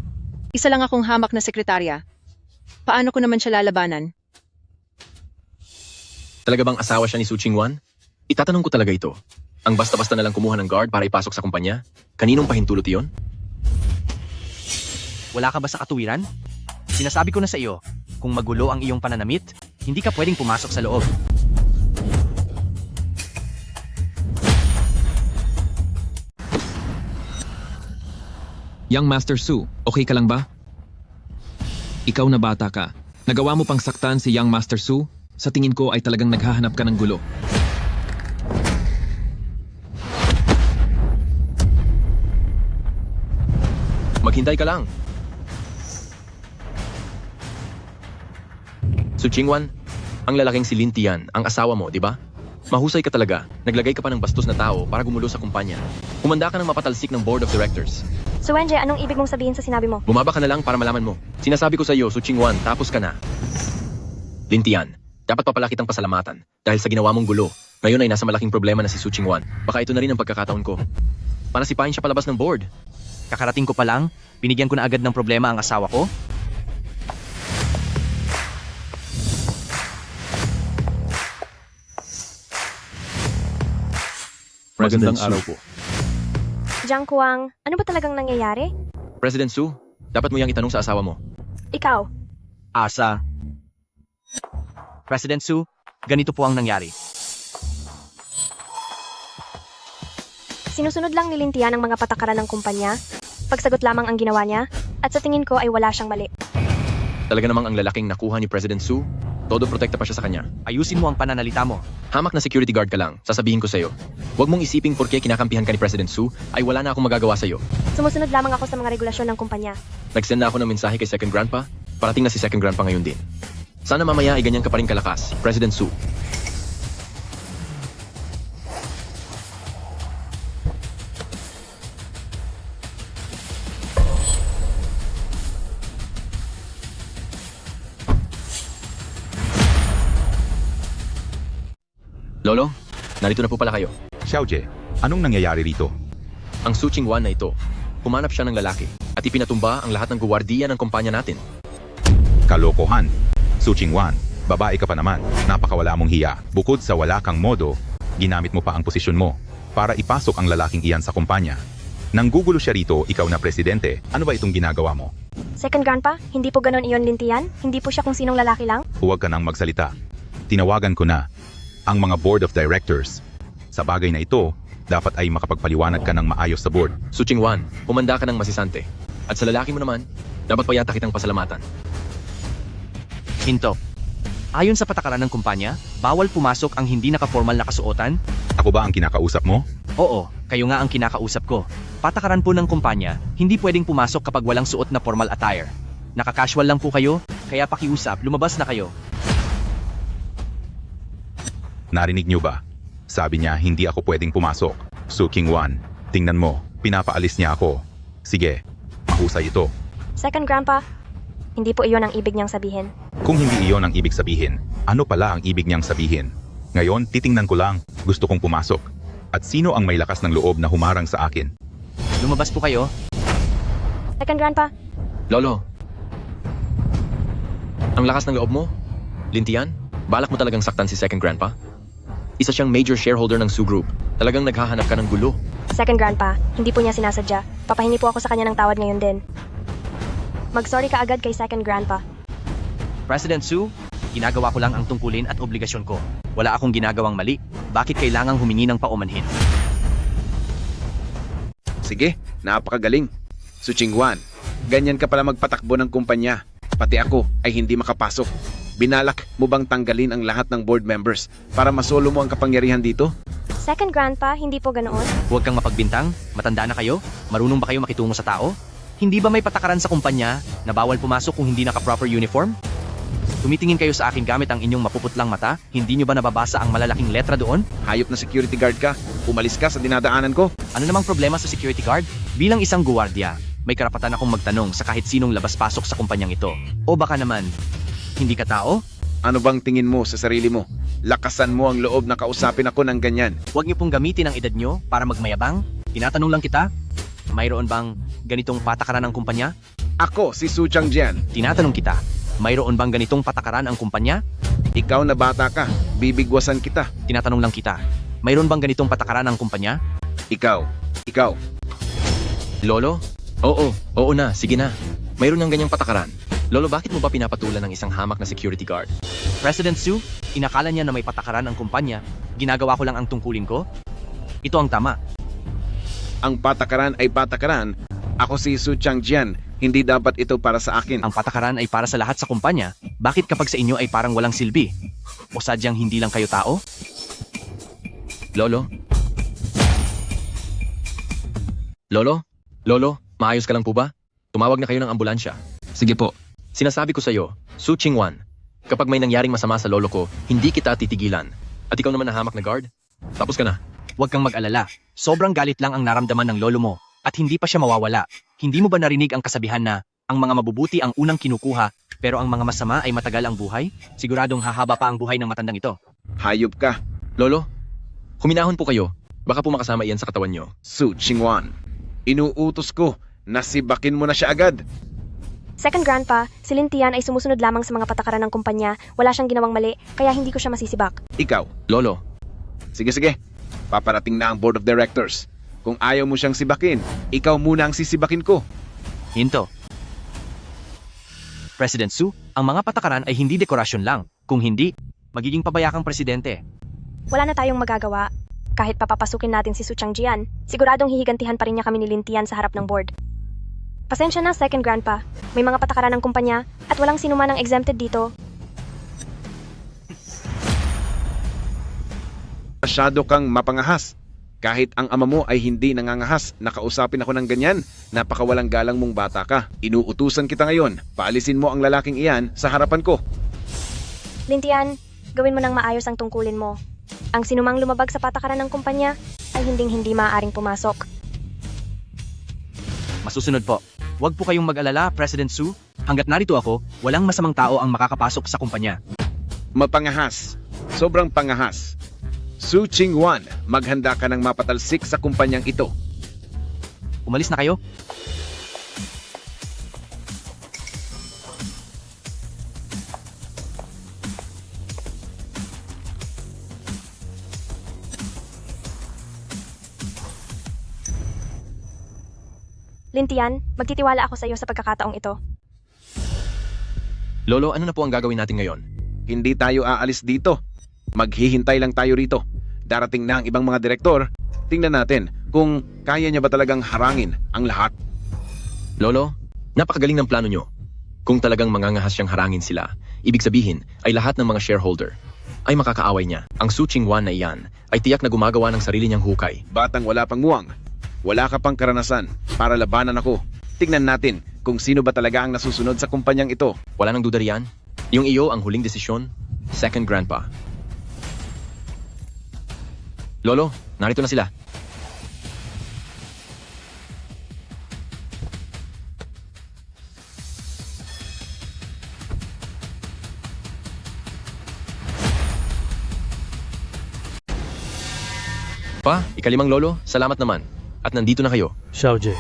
Isa lang akong hamak na sekretarya. Paano ko naman siya lalabanan? Talaga bang asawa siya ni Su Qingwan? Itatanong ko talaga ito. Ang basta-basta na lang kumuha ng guard para ipasok sa kumpanya? Kaninong pahintulot iyon? Wala ka ba sa katuwiran? Sinasabi ko na sa iyo, kung magulo ang iyong pananamit, hindi ka pwedeng pumasok sa loob. Young Master Su, okay ka lang ba? Ikaw na bata ka. Nagawa mo pang saktan si Young Master Su? Sa tingin ko ay talagang naghahanap ka ng gulo. Maghintay ka lang. Su Qingwan, ang lalaking si Lintian, ang asawa mo, di ba? Mahusay ka talaga. Naglagay ka pa ng bastos na tao para gumulo sa kumpanya. Kumanda ka ng mapatalsik ng board of directors. So Wenji, anong ibig mong sabihin sa sinabi mo? Bumaba ka na lang para malaman mo. Sinasabi ko sa iyo, Su Qingwan, tapos ka na. Lintian, dapat papala kitang pasalamatan dahil sa ginawa mong gulo. Ngayon ay nasa malaking problema na si Su Qingwan. Baka ito na rin ang pagkakataon ko. Panasipahin siya palabas ng board. Kakarating ko pa lang, binigyan ko na agad ng problema ang asawa ko. Magandang araw po. Zhang Kuang, ano ba talagang nangyayari? President Su, dapat mo yang itanong sa asawa mo. Ikaw, Asa. President Su, ganito po ang nangyari. Sinusunod lang ni Lintian ang mga patakaran ng kumpanya. Pagsagot lamang ang ginawa niya, at sa tingin ko ay wala siyang mali. Talaga namang ang lalaking nakuha ni President Su, todo protekta pa siya sa kanya. Ayusin mo ang pananalita mo. Hamak na security guard ka lang, sasabihin ko sa'yo. Huwag mong isiping porke kinakampihan ka ni President Su, ay wala na akong magagawa sa'yo. Sumusunod lamang ako sa mga regulasyon ng kumpanya. Nagsend na ako ng mensahe kay Second Grandpa, parating na si Second Grandpa ngayon din. Sana mamaya ay ganyan ka pa rin kalakas, President Su. Lolo, narito na po pala kayo. Xiaojie, anong nangyayari rito? Ang Su Qingwan na ito, humanap siya ng lalaki at ipinatumba ang lahat ng guwardiya ng kumpanya natin. Kalokohan. Su Qingwan, babae ka pa naman. Napakawala mong hiya. Bukod sa wala kang modo, ginamit mo pa ang posisyon mo para ipasok ang lalaking iyan sa kumpanya. Nanggugulo siya rito, ikaw na presidente. Ano ba itong ginagawa mo? Second Grandpa, hindi po ganon iyon Lintian? Hindi po siya kung sinong lalaki lang? Huwag ka nang magsalita. Tinawagan ko na ang mga board of directors. Sa bagay na ito, dapat ay makapagpaliwanag ka ng maayos sa board. Su Qingwan, humanda ka ng masisante. At sa lalaki mo naman, dapat pa yata kitang pasalamatan. Hinto. Ayon sa patakaran ng kumpanya, bawal pumasok ang hindi nakaformal na kasuotan? Ako ba ang kinakausap mo? Oo, kayo nga ang kinakausap ko. Patakaran po ng kumpanya, hindi pwedeng pumasok kapag walang suot na formal attire. Naka-casual lang po kayo, kaya pakiusap, lumabas na kayo. Narinig niyo ba? Sabi niya hindi ako pwedeng pumasok. Su Qingwan, tingnan mo, pinapaalis niya ako. Sige, mahusay ito. Second Grandpa, hindi po iyon ang ibig niyang sabihin. Kung hindi iyon ang ibig sabihin, ano pala ang ibig niyang sabihin? Ngayon, titingnan ko lang, gusto kong pumasok. At sino ang may lakas ng loob na humarang sa akin? Lumabas po kayo. Second Grandpa, Lolo, ang lakas ng loob mo? Lintian, balak mo talagang saktan si Second Grandpa? Isa siyang major shareholder ng Su Group. Talagang naghahanap ka ng gulo. Second Grandpa, hindi po niya sinasadya. Papahingi po ako sa kanya ng tawad ngayon din. Mag-sorry ka agad kay Second Grandpa. President Su, ginagawa ko lang ang tungkulin at obligasyon ko. Wala akong ginagawang mali. Bakit kailangang humingi ng paumanhin? Sige, napakagaling. Su Qingwan, ganyan ka pala magpatakbo ng kumpanya. Pati ako ay hindi makapasok. Binalak mo bang tanggalin ang lahat ng board members para masolo mo ang kapangyarihan dito? Second Grandpa, hindi po ganoon. Huwag kang mapagbintang, matanda na kayo, marunong ba kayo makitungo sa tao? Hindi ba may patakaran sa kumpanya na bawal pumasok kung hindi naka-proper uniform? Tumitingin kayo sa akin gamit ang inyong mapuputlang mata, hindi nyo ba nababasa ang malalaking letra doon? Hayop na security guard ka, umalis ka sa dinadaanan ko. Ano namang problema sa security guard? Bilang isang guwardiya, may karapatan akong magtanong sa kahit sinong labas-pasok sa kumpanyang ito. O baka naman, hindi ka tao? Ano bang tingin mo sa sarili mo? Lakasan mo ang loob na kausapin ako ng ganyan. Huwag niyo pong gamitin ang edad niyo para magmayabang. Tinatanong lang kita, mayroon bang ganitong patakaran ng kumpanya? Ako, si Su Changjian. Tinatanong kita, mayroon bang ganitong patakaran ang kumpanya? Ikaw na bata ka, bibigwasan kita. Tinatanong lang kita, mayroon bang ganitong patakaran ang kumpanya? Ikaw. Lolo? Oo na, sige na. Mayroon ng ganyang patakaran. Lolo, bakit mo ba pinapatulan ng isang hamak na security guard? President Su, inakala niya na may patakaran ang kumpanya. Ginagawa ko lang ang tungkulin ko? Ito ang tama. Ang patakaran ay patakaran. Ako si Su Changjian. Hindi dapat ito para sa akin. Ang patakaran ay para sa lahat sa kumpanya. Bakit kapag sa inyo ay parang walang silbi? O sadyang hindi lang kayo tao? Lolo? Lolo, maayos ka lang po ba? Tumawag na kayo ng ambulansya. Sige po. Sinasabi ko sa'yo, Su Qingwan, kapag may nangyaring masama sa lolo ko, hindi kita titigilan. At ikaw naman na hamak na guard? Tapos ka na. Huwag kang mag-alala. Sobrang galit lang ang naramdaman ng lolo mo at hindi pa siya mawawala. Hindi mo ba narinig ang kasabihan na ang mga mabubuti ang unang kinukuha pero ang mga masama ay matagal ang buhay? Siguradong hahaba pa ang buhay ng matandang ito. Hayop ka. Lolo, huminahon po kayo. Baka po makasama iyan sa katawan nyo. Su Qingwan, inuutos ko na sibakin mo na siya agad. Second Grandpa, si Lintian ay sumusunod lamang sa mga patakaran ng kumpanya. Wala siyang ginawang mali, kaya hindi ko siya masisibak. Ikaw. Lolo. Sige. Paparating na ang board of directors. Kung ayaw mo siyang sibakin, ikaw muna ang sisibakin ko. Hinto. President Su, ang mga patakaran ay hindi dekorasyon lang. Kung hindi, magiging pabaya kang presidente. Wala na tayong magagawa. Kahit papapasukin natin si Su Changjian, siguradong hihigantihan pa rin niya kami ni Lintian sa harap ng board. Pasensya na, second grandpa. May mga patakaran ng kumpanya at walang sinuman ang exempted dito. Masyado kang mapangahas. Kahit ang ama mo ay hindi nangangahas, nakausapin ako ng ganyan, napakawalang galang mong bata ka. Inuutusan kita ngayon, paalisin mo ang lalaking iyan sa harapan ko. Lintian, gawin mo ng maayos ang tungkulin mo. Ang sinumang lumabag sa patakaran ng kumpanya ay hindi maaaring pumasok. Masusunod po. Huwag po kayong mag-alala, President Su. Hanggat narito ako, walang masamang tao ang makakapasok sa kumpanya. Mapangahas. Sobrang pangahas. Su Chingwan, maghanda ka ng mapatalsik sa kumpanyang ito. Umalis na kayo? Lintian, magtitiwala ako sa iyo sa pagkakataong ito. Lolo, ano na po ang gagawin natin ngayon? Hindi tayo aalis dito. Maghihintay lang tayo rito. Darating na ang ibang mga direktor. Tingnan natin kung kaya niya ba talagang harangin ang lahat. Lolo, napakagaling ng plano nyo. Kung talagang mangangahas siyang harangin sila, ibig sabihin ay lahat ng mga shareholder ay makakaaway niya. Ang Su Chingwan na iyan ay tiyak na gumagawa ng sarili niyang hukay. Batang wala pang muwang. Wala ka pang karanasan para labanan ako. Tingnan natin kung sino ba talaga ang nasusunod sa kumpanyang ito. Wala nang duda riyan. Yung iyo ang huling desisyon, second grandpa. Lolo, narito na sila. Pa, ikalimang lolo, salamat naman. At nandito na kayo. Xiaojie,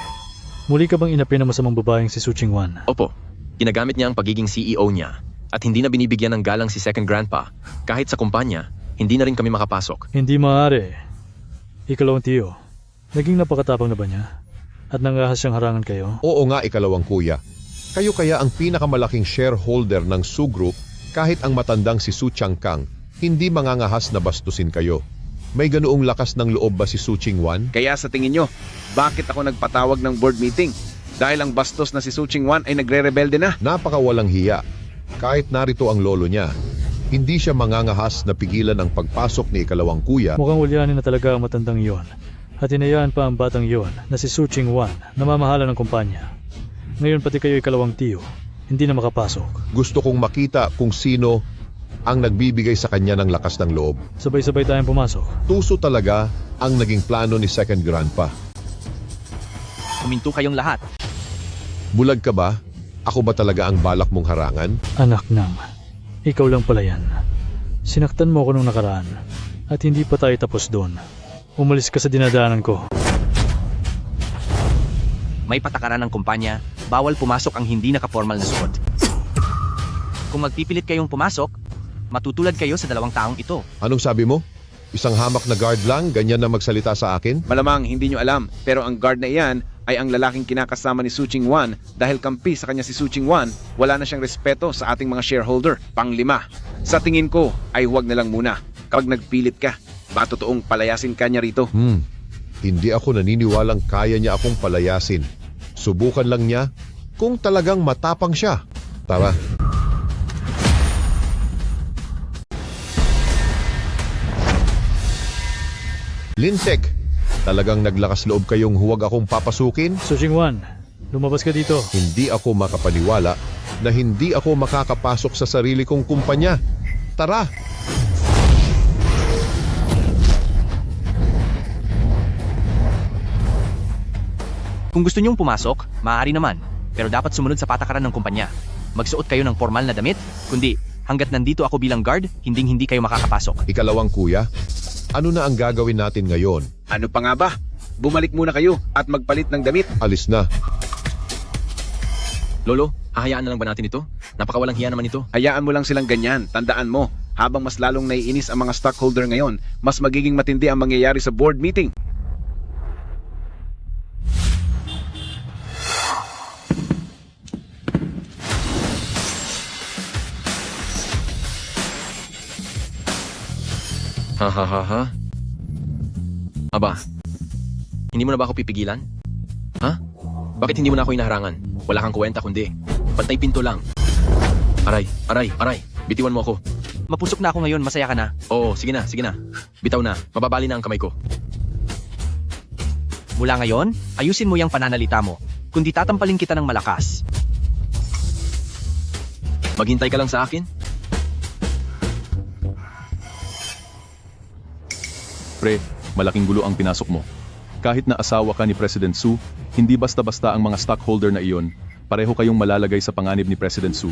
muli ka bang inapi ng masamang babaeng si Su Chingwan? Opo, ginagamit niya ang pagiging CEO niya at hindi na binibigyan ng galang si second grandpa. Kahit sa kumpanya, hindi na rin kami makapasok. Hindi maaari. Ikalawang tiyo, naging napakatapang na ba niya? At nangahas siyang harangan kayo? Oo nga, ikalawang kuya. Kayo kaya ang pinakamalaking shareholder ng Su Group kahit ang matandang si Su Changkang hindi mangangahas na bastusin kayo. May ganoong lakas ng loob ba si Su Chingwan? Kaya sa tingin nyo, bakit ako nagpatawag ng board meeting? Dahil ang bastos na si Su Chingwan ay nagre-rebelde na. Napakawalang hiya. Kahit narito ang lolo niya, hindi siya mangangahas na pigilan ang pagpasok ni ikalawang kuya. Mukhang ulyanin na talaga ang matandang iyon. At hinayaan pa ang batang iyon na si Su Chingwan na mamahala ng kumpanya. Ngayon pati kayo ikalawang tiyo, hindi na makapasok. Gusto kong makita kung sino ang nagbibigay sa kanya ng lakas ng loob. Sabay-sabay tayong pumasok. Tuso talaga ang naging plano ni second grandpa. Huminto kayong lahat. Bulag ka ba? Ako ba talaga ang balak mong harangan? Anak nang, ikaw lang pala yan. Sinaktan mo ako nung nakaraan at hindi pa tayo tapos doon. Umalis ka sa dinadaanan ko. May patakaran ng kumpanya, bawal pumasok ang hindi nakapormal na suot. Kung magpipilit kayong pumasok, matutulad kayo sa dalawang taong ito. Anong sabi mo? Isang hamak na guard lang, ganyan na magsalita sa akin? Malamang hindi nyo alam, pero ang guard na iyan ay ang lalaking kinakasama ni Su Chingwan. Dahil kampi sa kanya si Su Chingwan, wala na siyang respeto sa ating mga shareholder. Panglima, sa tingin ko ay huwag na lang muna. Kapag nagpilit ka, ba totoong palayasin ka niya rito? Hindi ako naniniwalang kaya niya akong palayasin. Subukan lang niya kung talagang matapang siya. Tara. Lintek, talagang naglakas loob kayong huwag akong papasukin? Su Chingwan, lumabas ka dito. Hindi ako makapaniwala na hindi ako makakapasok sa sarili kong kumpanya. Tara! Kung gusto niyong pumasok, maaari naman. Pero dapat sumunod sa patakaran ng kumpanya. Magsuot kayo ng formal na damit, kundi hanggat nandito ako bilang guard, hindi kayo makakapasok. Ikalawang kuya, ano na ang gagawin natin ngayon? Ano pa nga ba? Bumalik muna kayo at magpalit ng damit. Alis na. Lolo, hahayaan na lang ba natin ito? Napakawalang hiya naman ito. Hayaan mo lang silang ganyan. Tandaan mo, habang mas lalong naiinis ang mga stockholder ngayon, mas magiging matindi ang mangyayari sa board meeting. Aba, hindi mo na ba ako pipigilan? Ha? Bakit hindi mo na ako inaharangan? Wala kang kwenta kundi pantay pinto lang. Aray. Bitiwan mo ako. Mapusok na ako ngayon, masaya ka na. Oo, sige na. Bitaw na, mababali na ang kamay ko. Mula ngayon, ayusin mo yung pananalita mo. Kundi tatampalin kita ng malakas. Maghintay ka lang sa akin. Pre, malaking gulo ang pinasok mo. Kahit na asawa ka ni President Su, hindi basta-basta ang mga stockholder na iyon. Pareho kayong malalagay sa panganib ni President Su.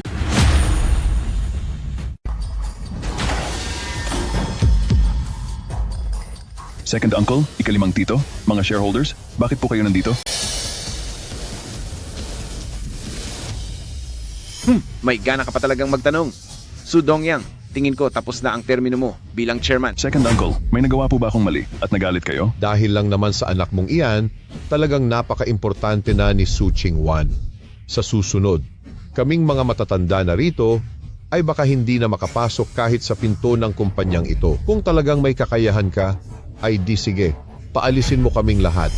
Second uncle, ikalimang tito, mga shareholders, bakit po kayo nandito? May gana ka pa talagang magtanong. Su Dongyang, tingin ko tapos na ang termino mo bilang chairman. Second uncle, may nagawa po ba akong mali at nagalit kayo? Dahil lang naman sa anak mong iyan, talagang napaka-importante na ni Su Chingwan. Sa susunod, kaming mga matatanda na rito ay baka hindi na makapasok kahit sa pinto ng kumpanyang ito. Kung talagang may kakayahan ka, ay di sige, paalisin mo kaming lahat.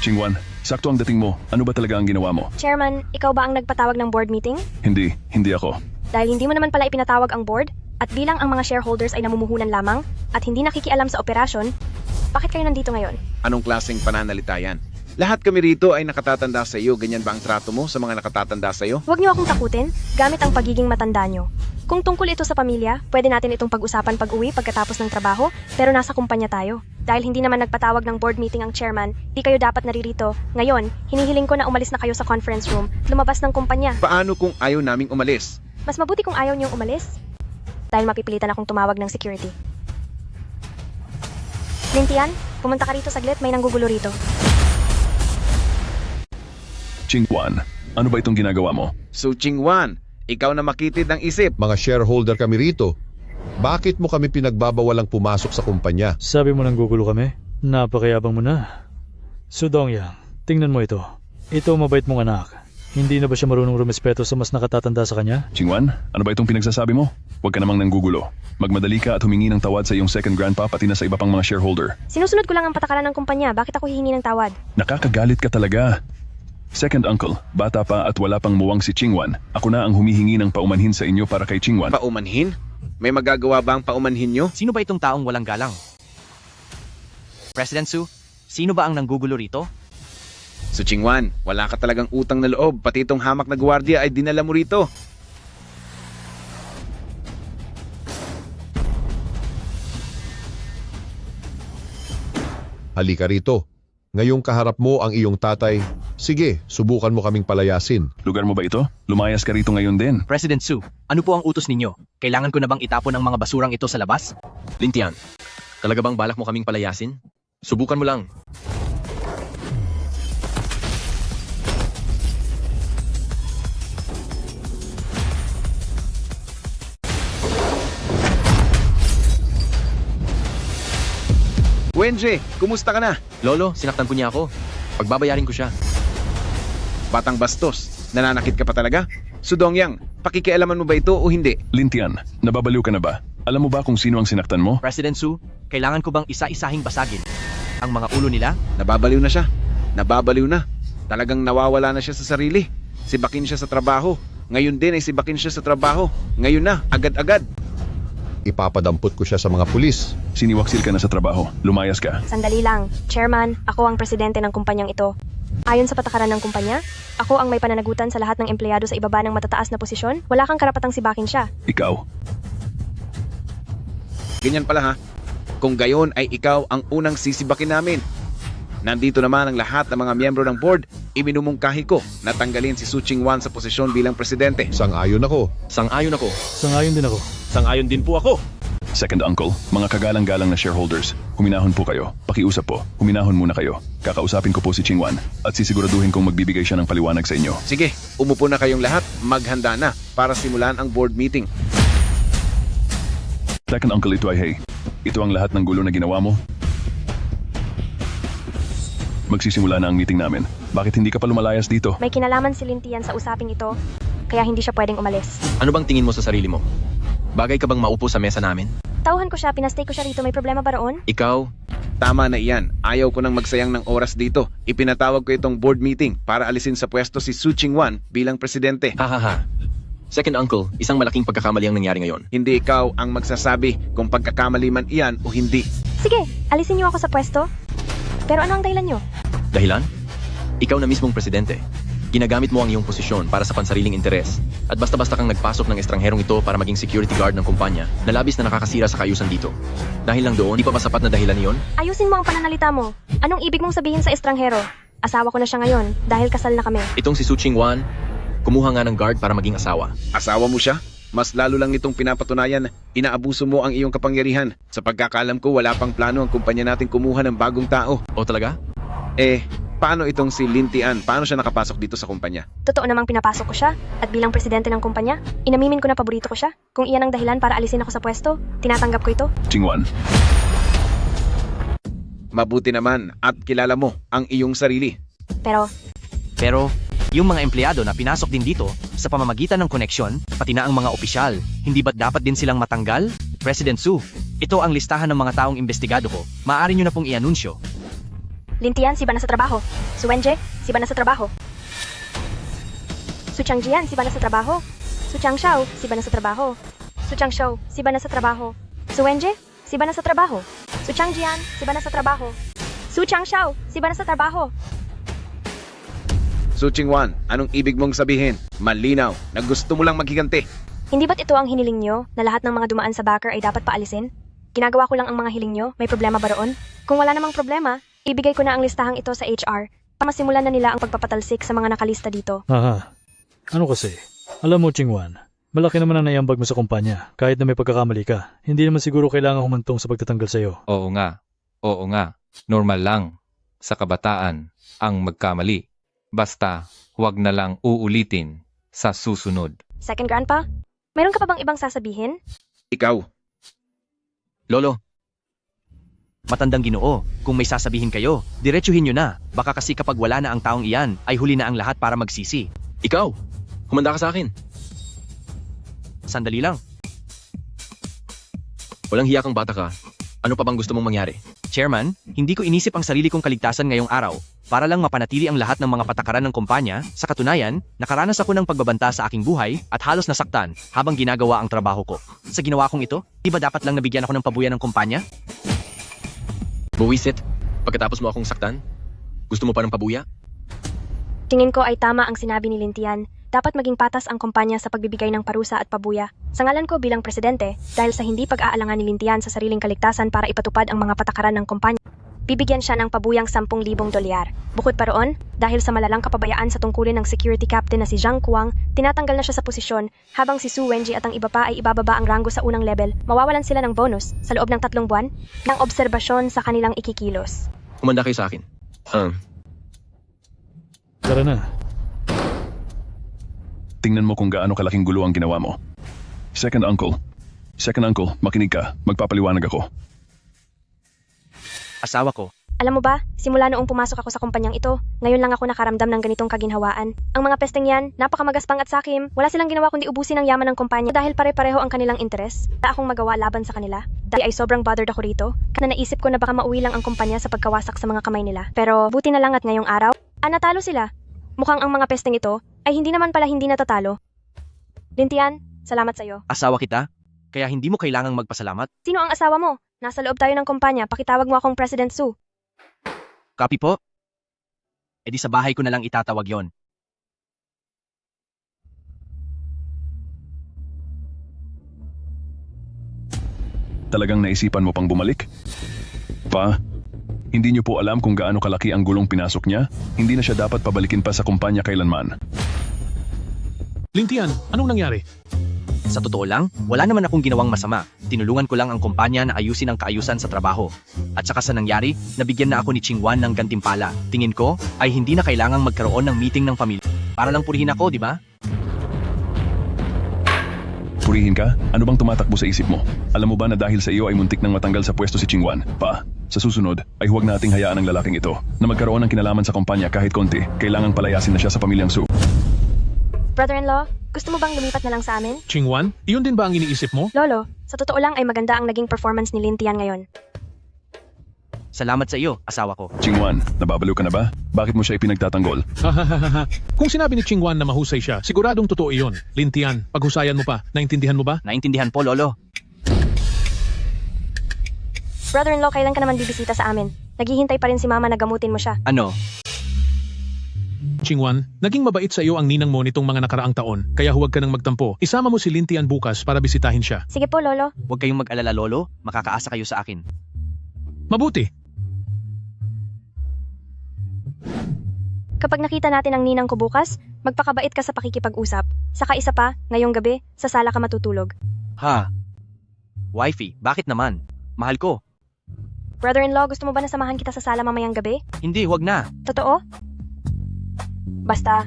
Chingwan, sakto ang dating mo. Ano ba talaga ang ginawa mo? Chairman, ikaw ba ang nagpatawag ng board meeting? Hindi ako. Dahil hindi mo naman pala ipinatawag ang board, at bilang ang mga shareholders ay namumuhunan lamang, at hindi nakikialam sa operasyon, bakit kayo nandito ngayon? Anong klaseng pananalita yan? Lahat kami rito ay nakatatanda sa iyo. Ganyan ba ang trato mo sa mga nakatatanda sa iyo? Huwag niyo akong takutin, gamit ang pagiging matanda niyo. Kung tungkol ito sa pamilya, pwede natin itong pag-usapan pag-uwi pagkatapos ng trabaho, pero nasa kumpanya tayo. Dahil hindi naman nagpatawag ng board meeting ang chairman, di kayo dapat naririto. Ngayon, hinihiling ko na umalis na kayo sa conference room, lumabas ng kumpanya. Paano kung ayaw naming umalis? Mas mabuti kung ayaw niyong umalis. Dahil mapipilitan akong tumawag ng security. Lintian, pumunta ka rito saglit, may nanggugulo rito. Chingwan, ano ba itong ginagawa mo? Su Chingwan, ikaw na makitid ng isip. Mga shareholder kami rito. Bakit mo kami pinagbabawalang pumasok sa kumpanya? Sabi mo nanggugulo kami? Napakayabang mo na. Su Dongyang, tingnan mo ito. Ito mabait mong anak. Hindi na ba siya marunong rumespeto sa mas nakatatanda sa kanya? Chingwan, ano ba itong pinagsasabi mo? Huwag ka namang nanggugulo. Magmadali ka at humingi ng tawad sa iyong second grandpa pati na sa iba pang mga shareholder. Sinusunod ko lang ang patakaran ng kumpanya, bakit ako hihingi ng tawad? Nakakagalit ka talaga. Second uncle, bata pa at wala pang muwang si Chingwan. Ako na ang humihingi ng paumanhin sa inyo para kay Chingwan. Paumanhin? May magagawa ba ang paumanhin nyo? Sino ba itong taong walang galang? President Su, sino ba ang nanggugulo rito? Su Chingwan, wala ka talagang utang na loob. Pati itong hamak na gwardiya ay dinala mo rito. Halika rito. Ngayong kaharap mo ang iyong tatay. Sige, subukan mo kaming palayasin. Lugar mo ba ito? Lumayas ka rito ngayon din. President Su, ano po ang utos ninyo? Kailangan ko na bang itapon ang mga basurang ito sa labas? Lintian, talaga bang balak mo kaming palayasin? Subukan mo lang. Wenje, kumusta ka na? Lolo, sinaktan po niya ako. Pagbabayarin ko siya. Batang bastos, nananakit ka pa talaga? Su Dongyang, pakikialaman mo ba ito o hindi? Lintian, nababaliw ka na ba? Alam mo ba kung sino ang sinaktan mo? President Su, kailangan ko bang isa-isahing basagin ang mga ulo nila? Nababaliw na siya. Nababaliw na. Talagang nawawala na siya sa sarili. Sibakin siya sa trabaho. Ngayon din ay sibakin siya sa trabaho. Ngayon na, agad-agad. Ipapadampot ko siya sa mga pulis. Siniwaksil ka na sa trabaho. Lumayas ka. Sandali lang. Chairman, ako ang presidente ng kumpanyang ito. Ayon sa patakaran ng kumpanya, ako ang may pananagutan sa lahat ng empleyado sa ibaba ng matataas na posisyon. Wala kang karapatang sibakin siya. Ikaw. Ganyan pala ha. Kung gayon ay ikaw ang unang sisibakin namin. Nandito naman ang lahat ng mga miyembro ng board. Iminumungkahi ko na tanggalin si Su Chingwan sa posisyon bilang presidente. Sang-ayon ako. Sang-ayon ako. Sang-ayon din ako. Sang-ayon din po ako. Second uncle, mga kagalang-galang na shareholders, huminahon po kayo. Pakiusap po, huminahon muna kayo. Kakausapin ko po si Chingwan at sisiguraduhin kong magbibigay siya ng paliwanag sa inyo. Sige, umupo na kayong lahat. Maghanda na para simulan ang board meeting. Second uncle, ito ay hey. Ito ang lahat ng gulo na ginawa mo. Magsisimula na ang meeting namin. Bakit hindi ka pa lumalayas dito? May kinalaman si Lintian sa usaping ito, kaya hindi siya pwedeng umalis. Ano bang tingin mo sa sarili mo? Bagay ka bang maupo sa mesa namin? Tauhan ko siya, pinastay ko siya rito. May problema ba roon? Ikaw? Tama na iyan. Ayaw ko nang magsayang ng oras dito. Ipinatawag ko itong board meeting para alisin sa pwesto si Su Chingwan bilang presidente. Hahaha. Second uncle, isang malaking pagkakamali ang nangyari ngayon. Hindi ikaw ang magsasabi kung pagkakamali man iyan o hindi. Sige, alisin niyo ako sa pwesto. Pero ano ang dahilan niyo? Dahilan? Ikaw na mismong presidente. Ginagamit mo ang iyong posisyon para sa pansariling interes. At basta-basta kang nagpasok ng estrangherong ito para maging security guard ng kumpanya na labis na nakakasira sa kaayusan dito. Dahil lang doon, di pa ba sapat na dahilan iyon? Ayusin mo ang pananalita mo. Anong ibig mong sabihin sa estranghero? Asawa ko na siya ngayon dahil kasal na kami. Itong si Su Chingwan, kumuha nga ng guard para maging asawa. Asawa mo siya? Mas lalo lang nitong pinapatunayan na inaabuso mo ang iyong kapangyarihan. Sa pagkakalam ko, wala pang plano ang kumpanya natin kumuha ng bagong tao. O talaga? Paano itong si Lintian? Paano siya nakapasok dito sa kumpanya? Totoo namang pinapasok ko siya at bilang presidente ng kumpanya, inaminin ko na paborito ko siya. Kung iyan ang dahilan para alisin ako sa pwesto, tinatanggap ko ito. Chingwan, Mabuti naman at kilala mo ang iyong sarili. Pero, yung mga empleyado na pinasok din dito sa pamamagitan ng koneksyon, pati na ang mga opisyal, hindi ba't dapat din silang matanggal? President Su, ito ang listahan ng mga taong investigado ko. Maaari nyo na pong i-anunsyo. Lintian, si ba na sa trabaho? Su Wenje, si ba na sa trabaho? Su Changjian, si ba na sa trabaho? Su Changxiao, si ba na sa trabaho? Su Changxiao, si ba na sa trabaho? Su Wenje, si ba na sa trabaho? Su Changjian, si ba na sa trabaho? Su Changxiao, si ba na sa trabaho? Su Chingwan, anong ibig mong sabihin? Malinaw na gusto mo lang maghiganti. Hindi ba't ito ang hiniling nyo na lahat ng mga dumaan sa backer ay dapat paalisin? Ginagawa ko lang ang mga hiling nyo, may problema ba roon? Kung wala namang problema, ibigay ko na ang listahang ito sa HR para masimulan na nila ang pagpapatalsik sa mga nakalista dito. Ano kasi? Alam mo, Chingwan, malaki naman ang naiambag mo sa kumpanya. Kahit na may pagkakamali ka, hindi naman siguro kailangan humantong sa pagtatanggal sa'yo. Oo nga. Normal lang. Sa kabataan, ang magkamali. Basta, huwag na lang uulitin sa susunod. Second Grandpa, mayroon ka pa bang ibang sasabihin? Ikaw. Lolo, matandang Ginoo, kung may sasabihin kayo, diretsuhin nyo na. Baka kasi kapag wala na ang taong iyan, ay huli na ang lahat para magsisi. Ikaw, humanda ka sa akin. Sandali lang. Walang hiya kang bata ka. Ano pa bang gusto mong mangyari? Chairman, hindi ko inisip ang sarili kong kaligtasan ngayong araw para lang mapanatili ang lahat ng mga patakaran ng kumpanya. Sa katunayan, nakaranas ako ng pagbabanta sa aking buhay at halos nasaktan habang ginagawa ang trabaho ko. Sa ginawa kong ito, di ba dapat lang nabigyan ako ng pabuya ng kumpanya? Buwisit, pagkatapos mo akong saktan, gusto mo pa ng pabuya? Tingin ko ay tama ang sinabi ni Lintian. Dapat maging patas ang kumpanya sa pagbibigay ng parusa at pabuya. Sa ngalan ko bilang presidente, dahil sa hindi pag-aalangan ni Lintian sa sariling kaligtasan para ipatupad ang mga patakaran ng kumpanya, bibigyan siya ng pabuyang $10,000. Bukod pa roon, dahil sa malalang kapabayaan sa tungkulin ng security captain na si Zhang Kuang, tinatanggal na siya sa posisyon, habang si Su Wenji at ang iba pa ay ibababa ang ranggo sa unang level, mawawalan sila ng bonus sa loob ng 3 buwan ng obserbasyon sa kanilang ikikilos. Kumanda kayo sa akin. Tara na. tingnan mo kung gaano kalaking gulo ang ginawa mo. Second uncle, makinig ka. Magpapaliwanag ako. Asawa ko. Alam mo ba, simula noong pumasok ako sa kumpanyang ito, ngayon lang ako nakaramdam ng ganitong kaginhawaan. Ang mga pesteng yan, napakamagaspang at sakim, wala silang ginawa kundi ubusin ang yaman ng kumpanya dahil pare-pareho ang kanilang interes. Wala akong magawa laban sa kanila. Dahil ay sobrang bothered ako rito, na naisip ko na baka mauwi lang ang kumpanya sa pagkawasak sa mga kamay nila. Pero buti na lang at ngayong araw, natalo sila. Mukhang ang mga pesteng ito ay hindi naman pala hindi natatalo. Lintian, salamat sa'yo. Asawa kita? Kaya hindi mo kailangang magpasalamat? Sino ang asawa mo? Nasa loob tayo ng kumpanya, pakitawag mo akong President Su. Copy po? E di sa bahay ko na lang itatawag yon. Talagang naisipan mo pang bumalik? Pa, hindi niyo po alam kung gaano kalaki ang gulong pinasok niya? Hindi na siya dapat pabalikin pa sa kumpanya kailanman. Lintian, anong nangyari? Sa totoo lang, wala naman akong ginawang masama. Tinulungan ko lang ang kumpanya na ayusin ang kaayusan sa trabaho. At saka sa nangyari, nabigyan na ako ni Chingwan ng gantimpala. Tingin ko, ay hindi na kailangang magkaroon ng meeting ng pamilya. Para lang purihin ako, di ba? Purihin ka? Ano bang tumatakbo sa isip mo? Alam mo ba na dahil sa iyo ay muntik nang matanggal sa pwesto si Chingwan? Pa, sa susunod ay huwag nating hayaan ang lalaking ito na magkaroon ng kinalaman sa kumpanya kahit konti. Kailangang palayasin na siya sa pamilyang Su. Brother-in-law, gusto mo bang lumipat na lang sa amin? Chingwan, iyon din ba ang iniisip mo? Lolo, Sa totoo lang ay maganda ang naging performance ni Lintian ngayon. Salamat sa iyo, asawa ko. Chingwan, nababaliw ka na ba? Bakit mo siya ipinagtatanggol? Hahaha. Kung sinabi ni Chingwan na mahusay siya, siguradong totoo iyon. Lintian, paghusayan mo pa. Naintindihan mo ba? Naintindihan po, Lolo. Brother-in-law, kailan ka naman bibisita sa amin? Naghihintay pa rin si Mama na gamutin mo siya. Ano? Chingwan, naging mabait sa iyo ang ninang mo nitong mga nakaraang taon, kaya huwag ka nang magtampo. Isama mo si Lintian bukas para bisitahin siya. Sige po, Lolo. Huwag kayong mag-alala, Lolo. Makakaasa kayo sa akin. Mabuti. Kapag nakita natin ang ninang ko bukas, magpakabait ka sa pakikipag-usap. Saka isa pa, ngayong gabi, sa sala ka matutulog. Ha? Wifey, bakit naman? Mahal ko. Brother-in-law, gusto mo ba na samahan kita sa sala mamayang gabi? Hindi, huwag na. Totoo? Basta,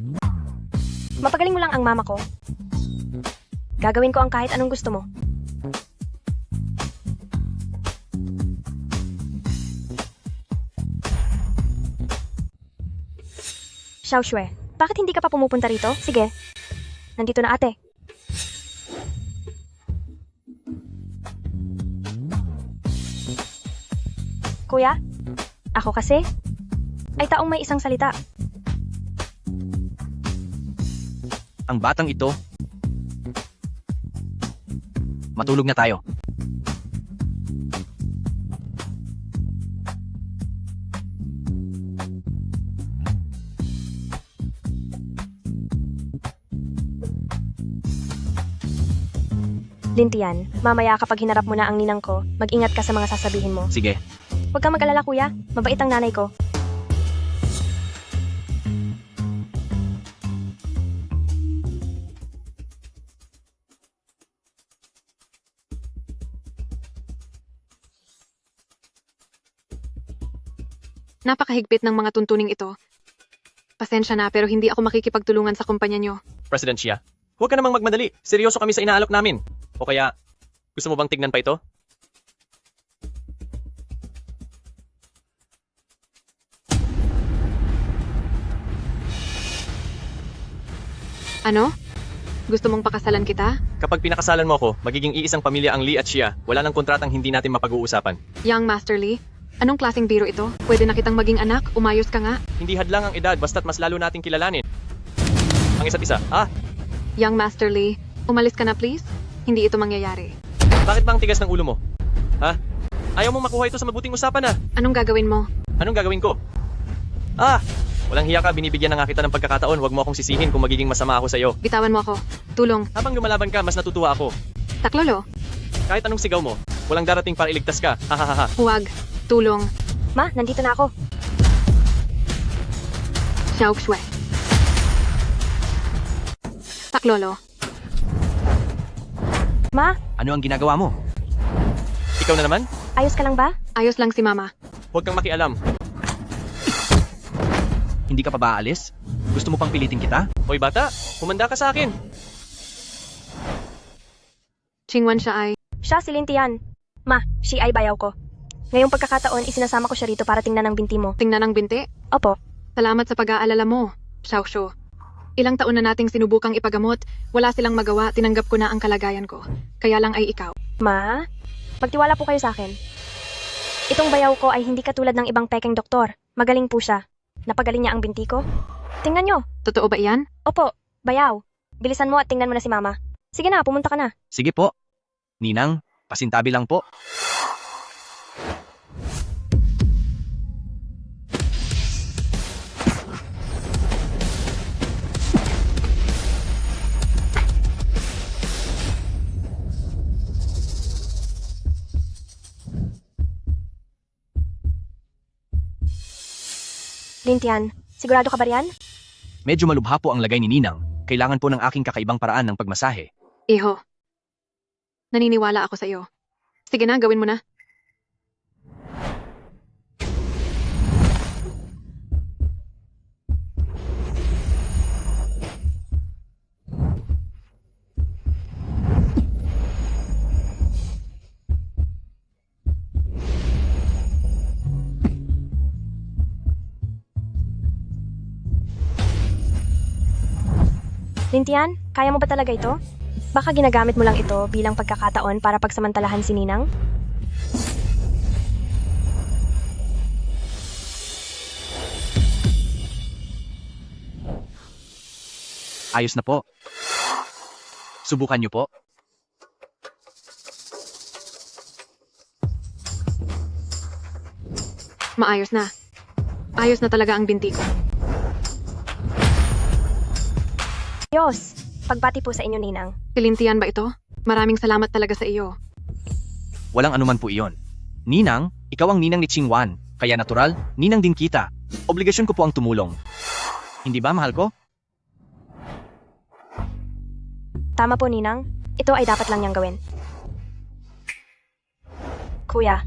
mapagaling mo lang ang mama ko. Gagawin ko ang kahit anong gusto mo. Xiao Xue, bakit hindi ka pa pumupunta rito? Sige, nandito na ate. Kuya, ako kasi ay taong may isang salita. Ang batang ito. Matulog na tayo. Lintian, mamaya kapag hinarap mo na ang ninang ko, mag-ingat ka sa mga sasabihin mo. Sige. Huwag kang mag-alala kuya, mabait ang nanay ko. Napakahigpit ng mga tuntuning ito. Pasensya na pero hindi ako makikipagtulungan sa kumpanya nyo. President Xia, huwag ka namang magmadali. Seryoso kami sa inaalok namin. O kaya, gusto mo bang tignan pa ito? Ano? Gusto mong pakasalan kita? Kapag pinakasalan mo ako, magiging iisang pamilya ang Lee at Xia. Wala nang kontratang hindi natin mapag-uusapan. Young Master Lee, anong klaseng biro ito? Pwede na kitang maging anak, umayos ka nga. Hindi hadlang ang edad basta't mas lalo nating kilalanin. Ang isa't isa. Young Master Lee, umalis ka na please? Hindi ito mangyayari. Bakit ba ang tigas ng ulo mo? Ha? Ayaw mong makuha ito sa mabuting usapan Anong gagawin mo? Anong gagawin ko? Walang hiya ka, binibigyan na nga kita ng pagkakataon. Huwag mo akong sisihin kung magiging masama ako sa'yo. Bitawan mo ako. Tulong. Habang lumalaban ka, mas natutuwa ako. Taklolo. Kahit anong sigaw mo, walang darating para iligtas ka. Hahaha. Huwag. Tulong. Ma, nandito na ako. Xiao Xue. Taklolo. Ma, Ano ang ginagawa mo? Ikaw na naman? ayos ka lang ba? Ayos lang si Mama. Huwag kang makialam. Hindi ka pa ba aalis? Gusto mo pang pilitin kita? Hoy bata, humanda ka sa akin. Chingwan siya ay. Siya si Lintian. Ma, siya ay bayaw ko. Ngayong pagkakataon, isinasama ko siya rito para tingnan ang binti mo. Tingnan ang binti? Opo. Salamat sa pag-aalala mo, Xiao Xue. Ilang taon na nating sinubukang ipagamot, wala silang magawa, tinanggap ko na ang kalagayan ko. Kaya lang ay ikaw. Ma, magtiwala po kayo sa akin. Itong bayaw ko ay hindi katulad ng ibang pekeng doktor. Magaling po siya. Napagaling niya ang binti ko. Tingnan nyo. Totoo ba iyan? Opo, bayaw. Bilisan mo at tingnan mo na si Mama. Sige na, pumunta ka na. Sige po. Ninang, pasintabi lang po. Lintian, sigurado ka ba riyan? Medyo malubha po ang lagay ni Ninang. Kailangan po ng aking kakaibang paraan ng pagmasahe. Iho. Naniniwala ako sa iyo. Sige na, gawin mo na. Lintian, kaya mo ba talaga ito? Baka ginagamit mo lang ito bilang pagkakataon para pagsamantalahan si Ninang? Ayos na po. Subukan niyo po. Maayos na. Ayos na talaga ang binti ko. Diyos! Pagbati po sa inyo, Ninang. Silintian ba ito? Maraming salamat talaga sa iyo. Walang anuman po iyon. Ninang, ikaw ang ninang ni Chingwan. Kaya natural, ninang din kita. Obligasyon ko po ang tumulong. Hindi ba, mahal ko? Tama po, Ninang. Ito ay dapat lang niyang gawin. Kuya,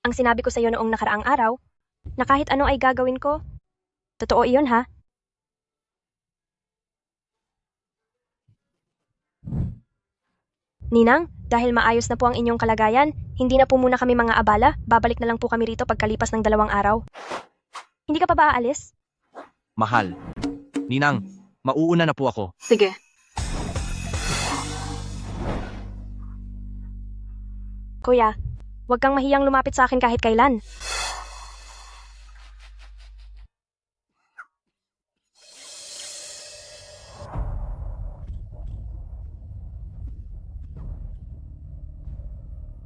ang sinabi ko sa iyo noong nakaraang araw, na kahit ano ay gagawin ko, totoo iyon ha? Ninang, dahil maayos na po ang inyong kalagayan, hindi na po muna kami mga abala, babalik na lang po kami rito pagkalipas ng 2 araw. Hindi ka pa ba aalis? Mahal. Ninang, mauuna na po ako. Sige. Kuya, huwag kang mahiyang lumapit sa akin kahit kailan.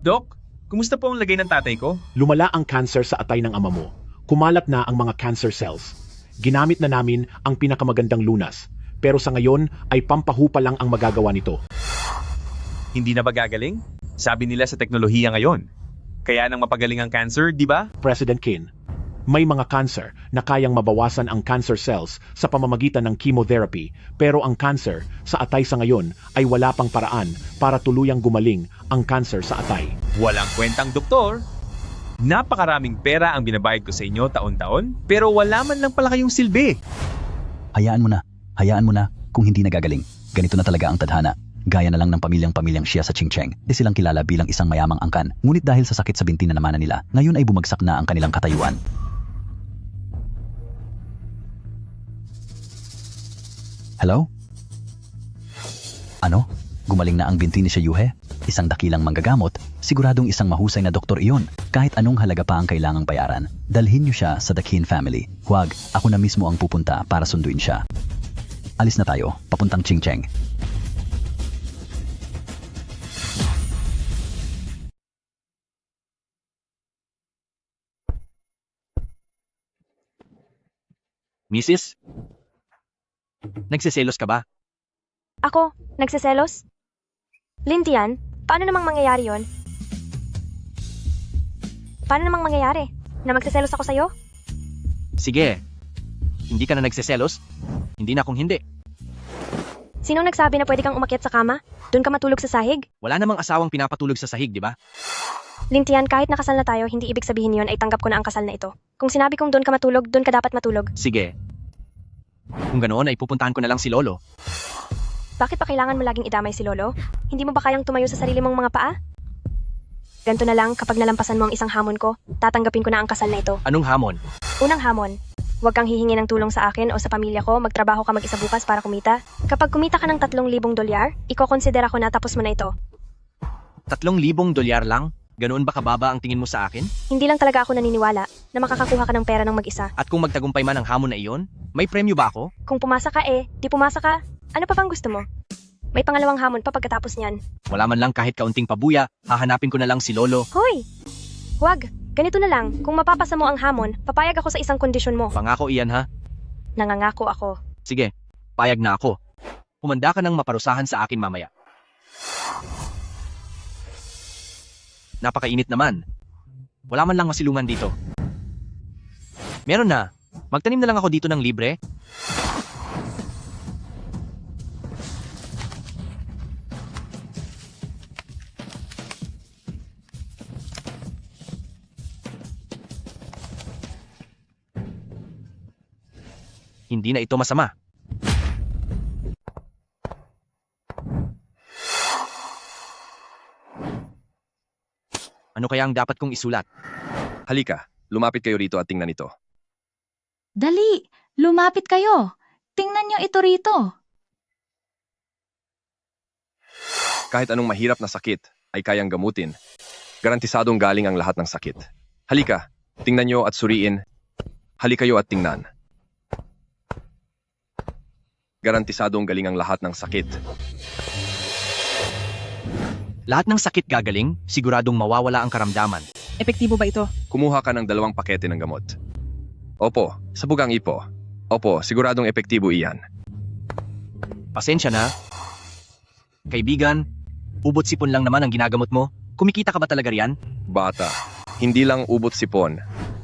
Dok, kumusta po ang lagay ng tatay ko? Lumala ang cancer sa atay ng ama mo. Kumalat na ang mga cancer cells. Ginamit na namin ang pinakamagandang lunas. Pero sa ngayon ay pampahupa lang ang magagawa nito. Hindi na ba gagaling? Sabi nila sa teknolohiya ngayon. Kaya nang mapagaling ang cancer, di ba? President Kin, may mga cancer na kayang mabawasan ang cancer cells sa pamamagitan ng chemotherapy, pero ang cancer sa atay sa ngayon ay wala pang paraan para tuluyang gumaling ang cancer sa atay. Walang kwentang doktor. Napakaraming pera ang binabayad ko sa inyo taon-taon, pero wala man lang pala kayong silbi. Hayaan mo na. Hayaan mo na kung hindi nagagaling. Ganito na talaga ang tadhana. Gaya na lang ng pamilyang siya sa Chingcheng. Di silang kilala bilang isang mayamang angkan. Ngunit dahil sa sakit sa binti na namanan nila, ngayon ay bumagsak na ang kanilang katayuan. Hello? Ano? Gumaling na ang binti ni Shayuhe? Isang dakilang manggagamot, siguradong isang mahusay na doktor iyon. Kahit anong halaga pa ang kailangang bayaran, dalhin niyo siya sa The Kin family. Huwag, ako na mismo ang pupunta para sunduin siya. Alis na tayo, papuntang Chingcheng. Mrs.? Nagsiselos ka ba? Ako, nagsiselos? Lintian, paano namang mangyayari yon? Paano namang mangyayari? Na magsiselos ako sa'yo? Sige. Hindi ka na nagsiselos? Hindi na kung hindi. Sinong nagsabi na pwede kang umakyat sa kama? Doon ka matulog sa sahig? Wala namang asawang pinapatulog sa sahig, di ba? Lintian, kahit nakasal na tayo, hindi ibig sabihin yon ay tanggap ko na ang kasal na ito. Kung sinabi kong doon ka matulog, doon ka dapat matulog. Sige. Kung ganoon ay pupuntahan ko na lang si Lolo. Bakit pa kailangan mo laging idamay si Lolo? Hindi mo ba kayang tumayo sa sarili mong mga paa? Ganto na lang, kapag nalampasan mo ang isang hamon ko, tatanggapin ko na ang kasal na ito. Anong hamon? Unang hamon, huwag kang hihingi ng tulong sa akin o sa pamilya ko, magtrabaho ka mag-isa bukas para kumita. Kapag kumita ka ng $3,000, iko-considera ko na tapos mo na ito. $3,000 lang? Ganoon ba kababa ang tingin mo sa akin? Hindi lang talaga ako naniniwala na makakakuha ka ng pera ng mag-isa. At kung magtagumpay man ang hamon na iyon, may premyo ba ako? Kung pumasa ka di pumasa ka. Ano pa bang gusto mo? May pangalawang hamon pa pagkatapos niyan. Wala man lang kahit kaunting pabuya, hahanapin ko na lang si Lolo. Hoy! Huwag! Ganito na lang, kung mapapasa mo ang hamon, papayag ako sa isang kondisyon mo. Pangako iyan ha? Nangangako ako. Sige, payag na ako. Humanda ka ng maparusahan sa akin mamaya. Napakainit naman. Wala man lang masilungan dito. Meron na. Magtanim na lang ako dito ng libre. Hindi na ito masama. Ano kaya ang dapat kong isulat? Halika, lumapit kayo rito at tingnan ito. Dali! Lumapit kayo! Tingnan niyo ito rito! Kahit anong mahirap na sakit ay kayang gamutin. Garantisadong galing ang lahat ng sakit. Halika, tingnan nyo at suriin. Halikayo at tingnan. Garantisadong galing ang lahat ng sakit. Lahat ng sakit gagaling, siguradong mawawala ang karamdaman. Epektibo ba ito? Kumuha ka ng 2 pakete ng gamot. Opo, sa bugang ipo. Opo, siguradong epektibo iyan. Pasensya na. Kaibigan, ubot sipon lang naman ang ginagamot mo. Kumikita ka ba talaga riyan? Bata, hindi lang ubot sipon.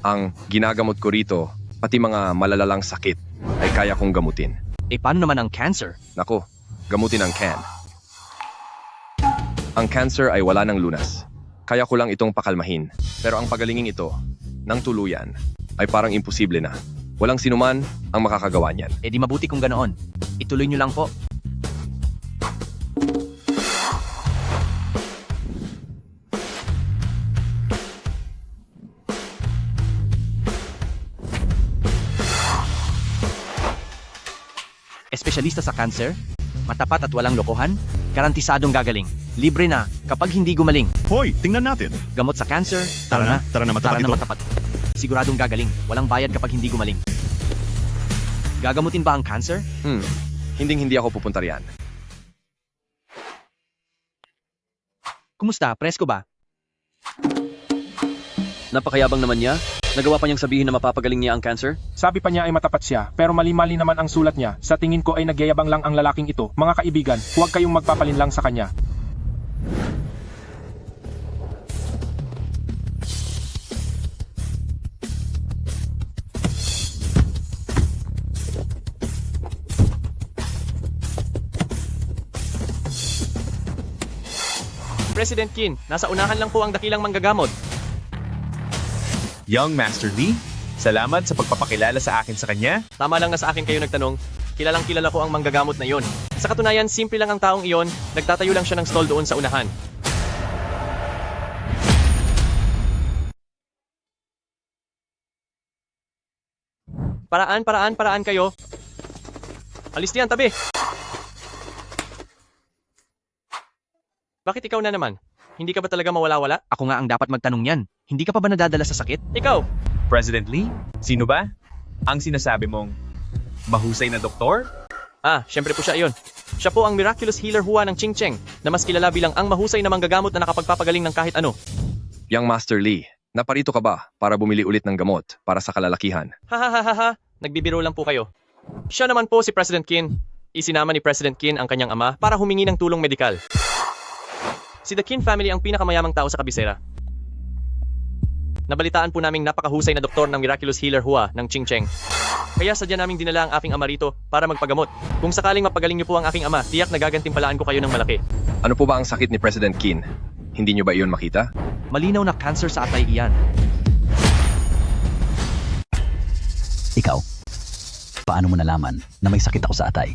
Ang ginagamot ko rito, pati mga malalalang sakit, ay kaya kong gamutin. Eh paano naman ang cancer? Nako, gamutin ang can. Ang cancer ay wala ng lunas. Kaya ko lang itong pakalmahin. Pero ang pagalingin ito, ng tuluyan, ay parang imposible na. Walang sinuman ang makakagawa niyan. Eh di mabuti kung ganoon. Ituloy nyo lang po. Espesyalista sa cancer, matapat at walang lokohan, garantisadong gagaling. Libre na kapag hindi gumaling. Hoy, tingnan natin. Gamot sa cancer, Tara na matapat ito. matapat. Siguradong gagaling, walang bayad kapag hindi gumaling. Gagamutin ba ang cancer? Hindi ako pupunta riyan. Kumusta? Presko ba? Napakayabang naman niya. Nagawa pa niyang sabihin na mapapagaling niya ang cancer? Sabi pa niya ay matapat siya, pero mali-mali naman ang sulat niya. Sa tingin ko ay nagyayabang lang ang lalaking ito. Mga kaibigan, huwag kayong magpapalinlang sa kanya. President Qin, nasa unahan lang po ang dakilang manggagamot. Young Master Lee, salamat sa pagpapakilala sa akin sa kanya. Tama lang na sa akin kayo nagtanong. Kilalang kilala ko ang manggagamot na yon. Sa katunayan, simple lang ang taong iyon, nagtatayo lang siya ng stall doon sa unahan. Paraan kayo. Alis diyan, tabi. Bakit ikaw na naman? Hindi ka ba talaga mawala-wala? Ako nga ang dapat magtanong yan. Hindi ka pa ba nadadala sa sakit? Ikaw! President Lee, sino ba? Ang sinasabi mong mahusay na doktor? Syempre po siya iyon. Siya po ang miraculous healer Hua ng Ching Cheng, na mas kilala bilang ang mahusay na manggagamot na nakapagpapagaling ng kahit ano. Young Master Lee, naparito ka ba para bumili ulit ng gamot para sa kalalakihan? Hahaha, nagbibiro lang po kayo. Siya naman po si President Qin. Isinama ni President Qin ang kanyang ama para humingi ng tulong medikal. Si The Qin family ang pinakamayamang tao sa kabisera. Nabalitaan po naming napakahusay na doktor ng miraculous healer Hua ng Ching Cheng. Kaya sadya naming dinala ang aking ama rito para magpagamot. Kung sakaling mapagaling niyo po ang aking ama, tiyak na gagantimpalaan ko kayo ng malaki. Ano po ba ang sakit ni President Qin? Hindi niyo ba iyon makita? Malinaw na cancer sa atay iyan. Ikaw, paano mo nalaman na may sakit ako sa atay?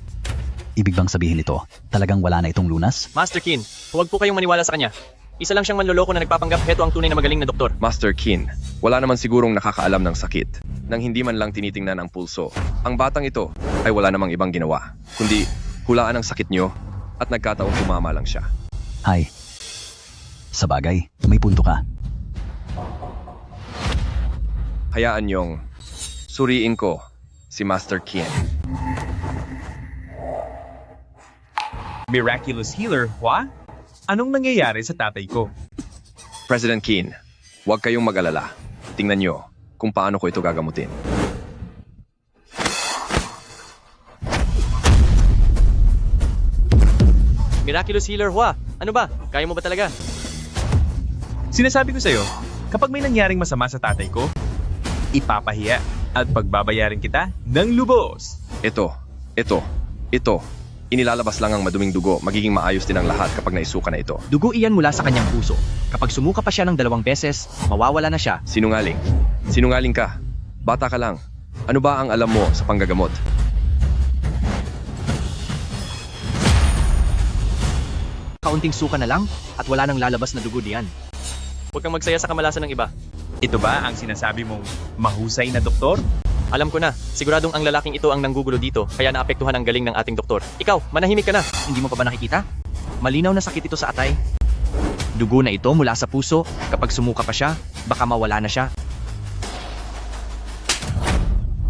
Ibig bang sabihin nito, talagang wala na itong lunas? Master Qin, huwag po kayong maniwala sa kanya. Isa lang siyang manloloko na nagpapanggap heto ang tunay na magaling na doktor. Master Qin, wala naman sigurong nakakaalam ng sakit nang hindi man lang tinitingnan ang pulso. Ang batang ito ay wala namang ibang ginawa, kundi hulaan ang sakit niyo at nagkataong tumama lang siya. Hay, sa bagay, may punto ka. Hayaan niyong suriin ko si Master Qin. Miraculous healer, Hua? Anong nangyayari sa tatay ko? President Qin, huwag kayong mag-alala. Tingnan niyo kung paano ko ito gagamutin. Miraculous healer Hua, ano ba? Kaya mo ba talaga? Sinasabi ko sa'yo, kapag may nangyaring masama sa tatay ko, ipapahiya at pagbabayarin kita ng lubos. Ito. Inilalabas lang ang maduming dugo, magiging maayos din ang lahat kapag naisuka na ito. Dugo iyan mula sa kanyang puso. Kapag sumuka pa siya ng 2 beses, mawawala na siya. Sinungaling. Sinungaling ka. Bata ka lang. Ano ba ang alam mo sa panggagamot? Kaunting suka na lang at wala nang lalabas na dugo diyan. Huwag kang magsaya sa kamalasan ng iba. Ito ba ang sinasabi mong mahusay na doktor? Alam ko na, siguradong ang lalaking ito ang nanggugulo dito, kaya naapektuhan ang galing ng ating doktor. Ikaw, manahimik ka na. Hindi mo pa ba nakikita? Malinaw na sakit ito sa atay. Dugo na ito mula sa puso. Kapag sumuka pa siya, baka mawala na siya.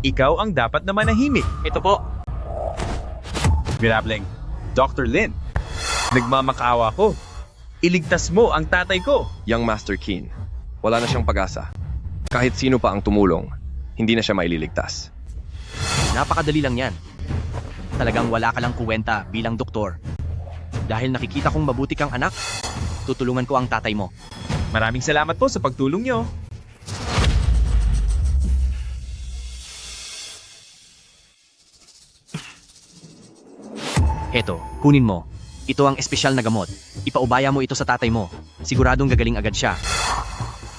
Ikaw ang dapat na manahimik. Ito po. Mirableng, Dr. Lin, nagmamakaawa ko. Iligtas mo ang tatay ko. Young Master Keen, wala na siyang pag-asa. Kahit sino pa ang tumulong, hindi na siya maililigtas. Napakadali lang yan. Talagang wala ka lang kuwenta bilang doktor. Dahil nakikita kong mabuti kang anak, tutulungan ko ang tatay mo. Maraming salamat po sa pagtulong niyo. Eto, kunin mo. Ito ang espesyal na gamot. Ipaubaya mo ito sa tatay mo. Siguradong gagaling agad siya.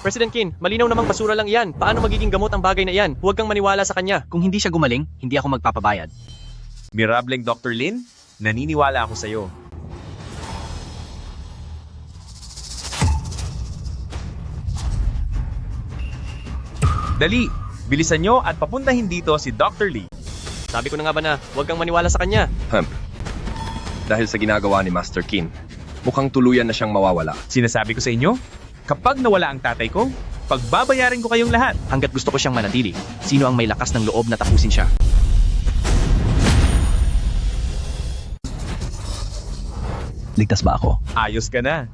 President Keen, malinaw namang basura lang iyan. Paano magiging gamot ang bagay na iyan? Huwag kang maniwala sa kanya. Kung hindi siya gumaling, hindi ako magpapabayad. Mirableng Dr. Lin, naniniwala ako sa iyo. Dali, bilisan nyo at papuntahin dito si Dr. Lee. Sabi ko na nga ba na, huwag kang maniwala sa kanya. Dahil sa ginagawa ni Master Keen, mukhang tuluyan na siyang mawawala. Sinasabi ko sa inyo, kapag nawala ang tatay ko, pagbabayarin ko kayong lahat. Hanggat gusto ko siyang manatili, sino ang may lakas ng loob na tapusin siya? Ligtas ba ako? Ayos ka na.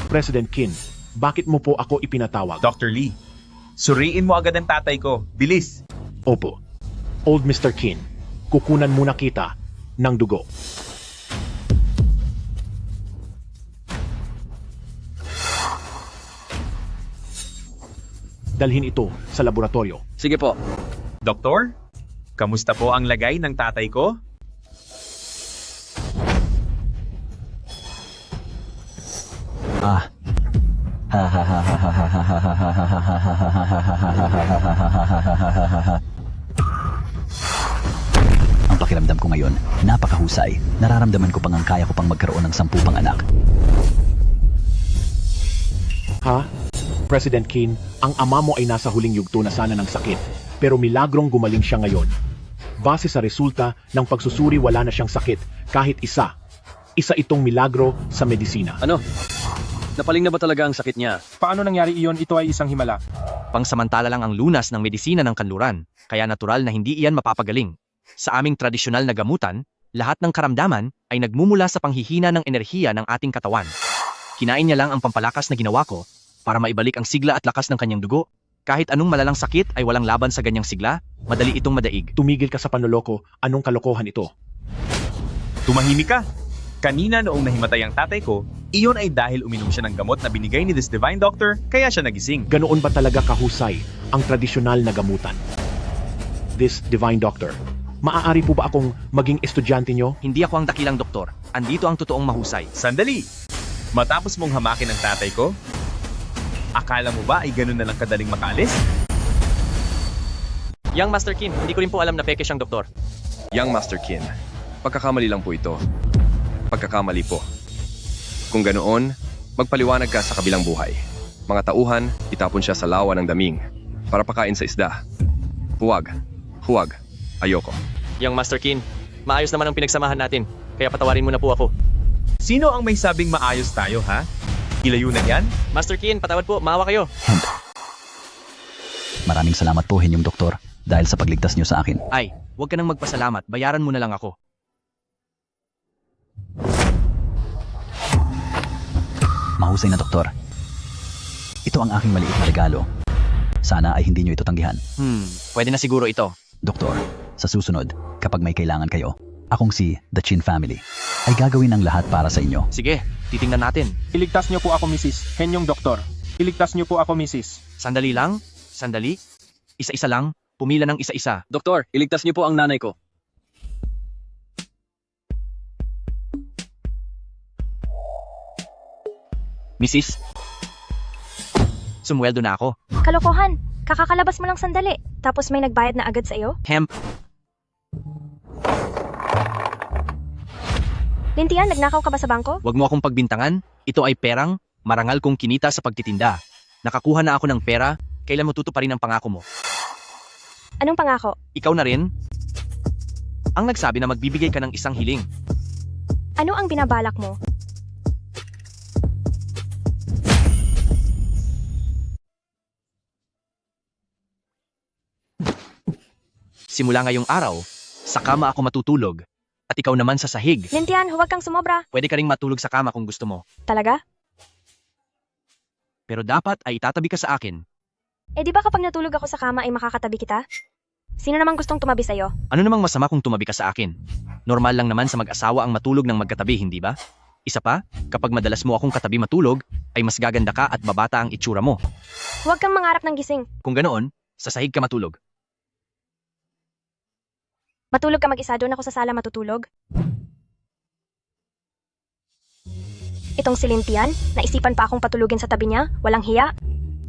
President Keen, bakit mo po ako ipinatawag? Dr. Lee, suriin mo agad ang tatay ko. Bilis. Opo. Old Mr. Keen, kukunan muna kita ng dugo. Dalhin ito sa laboratorio. Sige po. Doktor, kamusta po ang lagay ng tatay ko? Ang pakiramdam ko ngayon, napakahusay. Nararamdaman ko pang ang kaya ko pang magkaroon ng 10 pang anak. Ha? President Keen, ang ama mo ay nasa huling yugto na sana ng sakit, pero milagrong gumaling siya ngayon. Base sa resulta ng pagsusuri, wala na siyang sakit, kahit isa. Isa itong milagro sa medisina. Ano? Napaling na ba talaga ang sakit niya? Paano nangyari iyon? Ito ay isang himala. Pangsamantala lang ang lunas ng medisina ng kanluran, kaya natural na hindi iyan mapapagaling. Sa aming tradisyonal na gamutan, lahat ng karamdaman ay nagmumula sa panghihina ng enerhiya ng ating katawan. Kinain niya lang ang pampalakas na ginawa ko para maibalik ang sigla at lakas ng kanyang dugo. Kahit anong malalang sakit ay walang laban sa ganyang sigla, madali itong madaig. Tumigil ka sa panloloko. Anong kalokohan ito? Tumahimik ka. Kanina noong nahimatay ang tatay ko, iyon ay dahil uminom siya ng gamot na binigay ni this divine doctor, kaya siya nagising. Ganoon ba talaga kahusay ang tradisyonal na gamutan? This divine doctor, maaari po ba akong maging estudyante nyo? Hindi ako ang dakilang doktor. Andito ang totoong mahusay. Sandali! Matapos mong hamakin ang tatay ko, akala mo ba ay ganun na lang kadaling makaalis? Young Master Keen, hindi ko rin po alam na peke siyang doktor. Young Master Keen, pagkakamali lang po ito. Pagkakamali po. Kung ganoon, magpaliwanag ka sa kabilang buhay. Mga tauhan, itapon siya sa lawa ng daming para pakain sa isda. Huwag. Huwag. Ayoko. Young Master Keen, maayos naman ang pinagsamahan natin, kaya patawarin mo na po ako. Sino ang may sabing maayos tayo, ha? Ilayo na yan? Master Keen, patawad po, maawa kayo. Maraming salamat po, Henyong Doktor, dahil sa pagligtas niyo sa akin. Ay, huwag ka nang magpasalamat, bayaran mo na lang ako. Mahusay na doktor. Ito ang aking maliit na regalo. Sana ay hindi niyo ito tanggihan. Pwede na siguro ito. Doktor, sa susunod, kapag may kailangan kayo, akong si The Chin Family ay gagawin ang lahat para sa inyo. Sige, titingnan natin. Iligtas niyo po ako, Mrs. Henyong Doktor. Iligtas niyo po ako, Mrs. Sandali lang, sandali. Isa-isa lang, pumila ng isa-isa. Doktor, iligtas niyo po ang nanay ko. Mrs. Sumweldo na ako. Kalokohan! Kakakalabas mo lang sandali, tapos may nagbayad na agad sa iyo? Hemp. Lintian, nagnakaw ka ba sa bangko? Huwag mo akong pagbintangan. Ito ay perang, marangal kong kinita sa pagtitinda. Nakakuha na ako ng pera, kailan mo tutuparin ang pangako mo? Anong pangako? Ikaw na rin? Ang nagsabi na magbibigay ka ng isang hiling. Ano ang binabalak mo? Simula ngayong araw, sa kama ako matutulog. At ikaw naman sa sahig. Lintian, huwag kang sumobra. Pwede ka ring matulog sa kama kung gusto mo. Talaga? Pero dapat ay itatabi ka sa akin. Eh di ba kapag natulog ako sa kama ay makakatabi kita? Sino namang gustong tumabi sa'yo? Ano namang masama kung tumabi ka sa akin? Normal lang naman sa mag-asawa ang matulog ng magkatabi, hindi ba? Isa pa, kapag madalas mo akong katabi matulog, ay mas gaganda ka at babata ang itsura mo. Huwag kang mangarap ng gising. Kung ganoon, sa sahig ka matulog. Matulog ka mag-isa, doon ako sa sala matutulog. Itong si Lintian, naisipan pa akong patulugin sa tabi niya, walang hiya.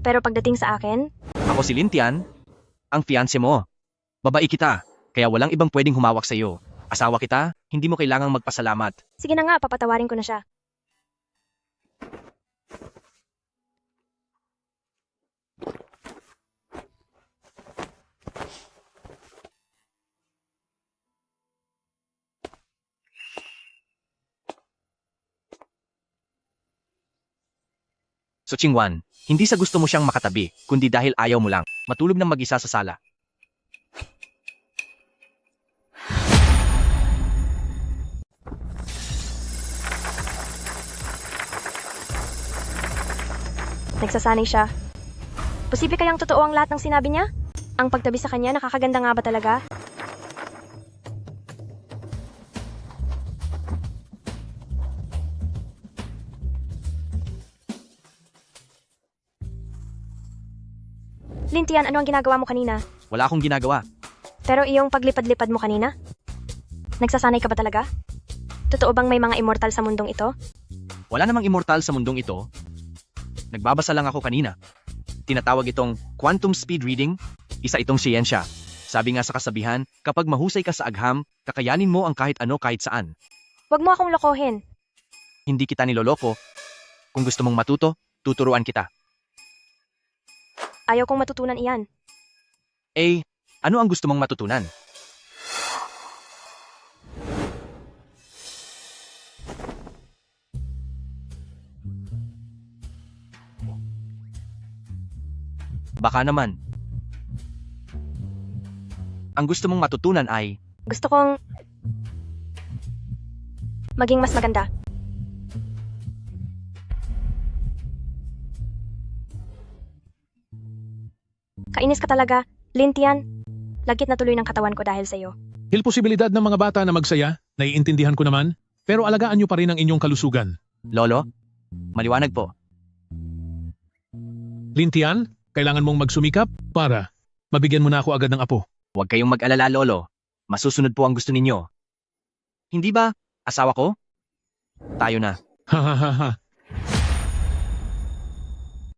Pero pagdating sa akin, Ako si Lintian, ang fiancé mo. Babae kita, kaya walang ibang pwedeng humawak sa iyo. Asawa kita, hindi mo kailangang magpasalamat. sige na nga, papatawarin ko na siya. So Chingwan, hindi sa gusto mo siyang makatabi, kundi dahil ayaw mo lang. Matulog ng mag-isa sa sala. Nagsasanay siya. Posible kayang totoo ang lahat ng sinabi niya? Ang pagtabi sa kanya, nakakaganda nga ba talaga? Lintian, ano ang ginagawa mo kanina? Wala akong ginagawa. Pero iyong paglipad-lipad mo kanina? Nagsasanay ka ba talaga? Totoo bang may mga immortal sa mundong ito? Wala namang immortal sa mundong ito. Nagbabasa lang ako kanina. Tinatawag itong quantum speed reading. Isa itong siyensya. Sabi nga sa kasabihan, kapag mahusay ka sa agham, kakayanin mo ang kahit ano kahit saan. Huwag mo akong lokohin. Hindi kita niloloko. Kung gusto mong matuto, tuturuan kita. Ayaw kong matutunan iyan. Eh, ano ang gusto mong matutunan? Baka naman. Ang gusto mong matutunan ay, Gusto kong maging mas maganda. Kainis ka talaga, Lintian. Lagkit na tuloy ng katawan ko dahil sa'yo. Hil posibilidad ng mga bata na magsaya, naiintindihan ko naman, pero alagaan niyo pa rin ang inyong kalusugan. Lolo, maliwanag po. Lintian, kailangan mong magsumikap para mabigyan mo na ako agad ng apo. Huwag kayong mag-alala, Lolo. Masusunod po ang gusto ninyo. Hindi ba, asawa ko? Tayo na. Ha ha ha ha.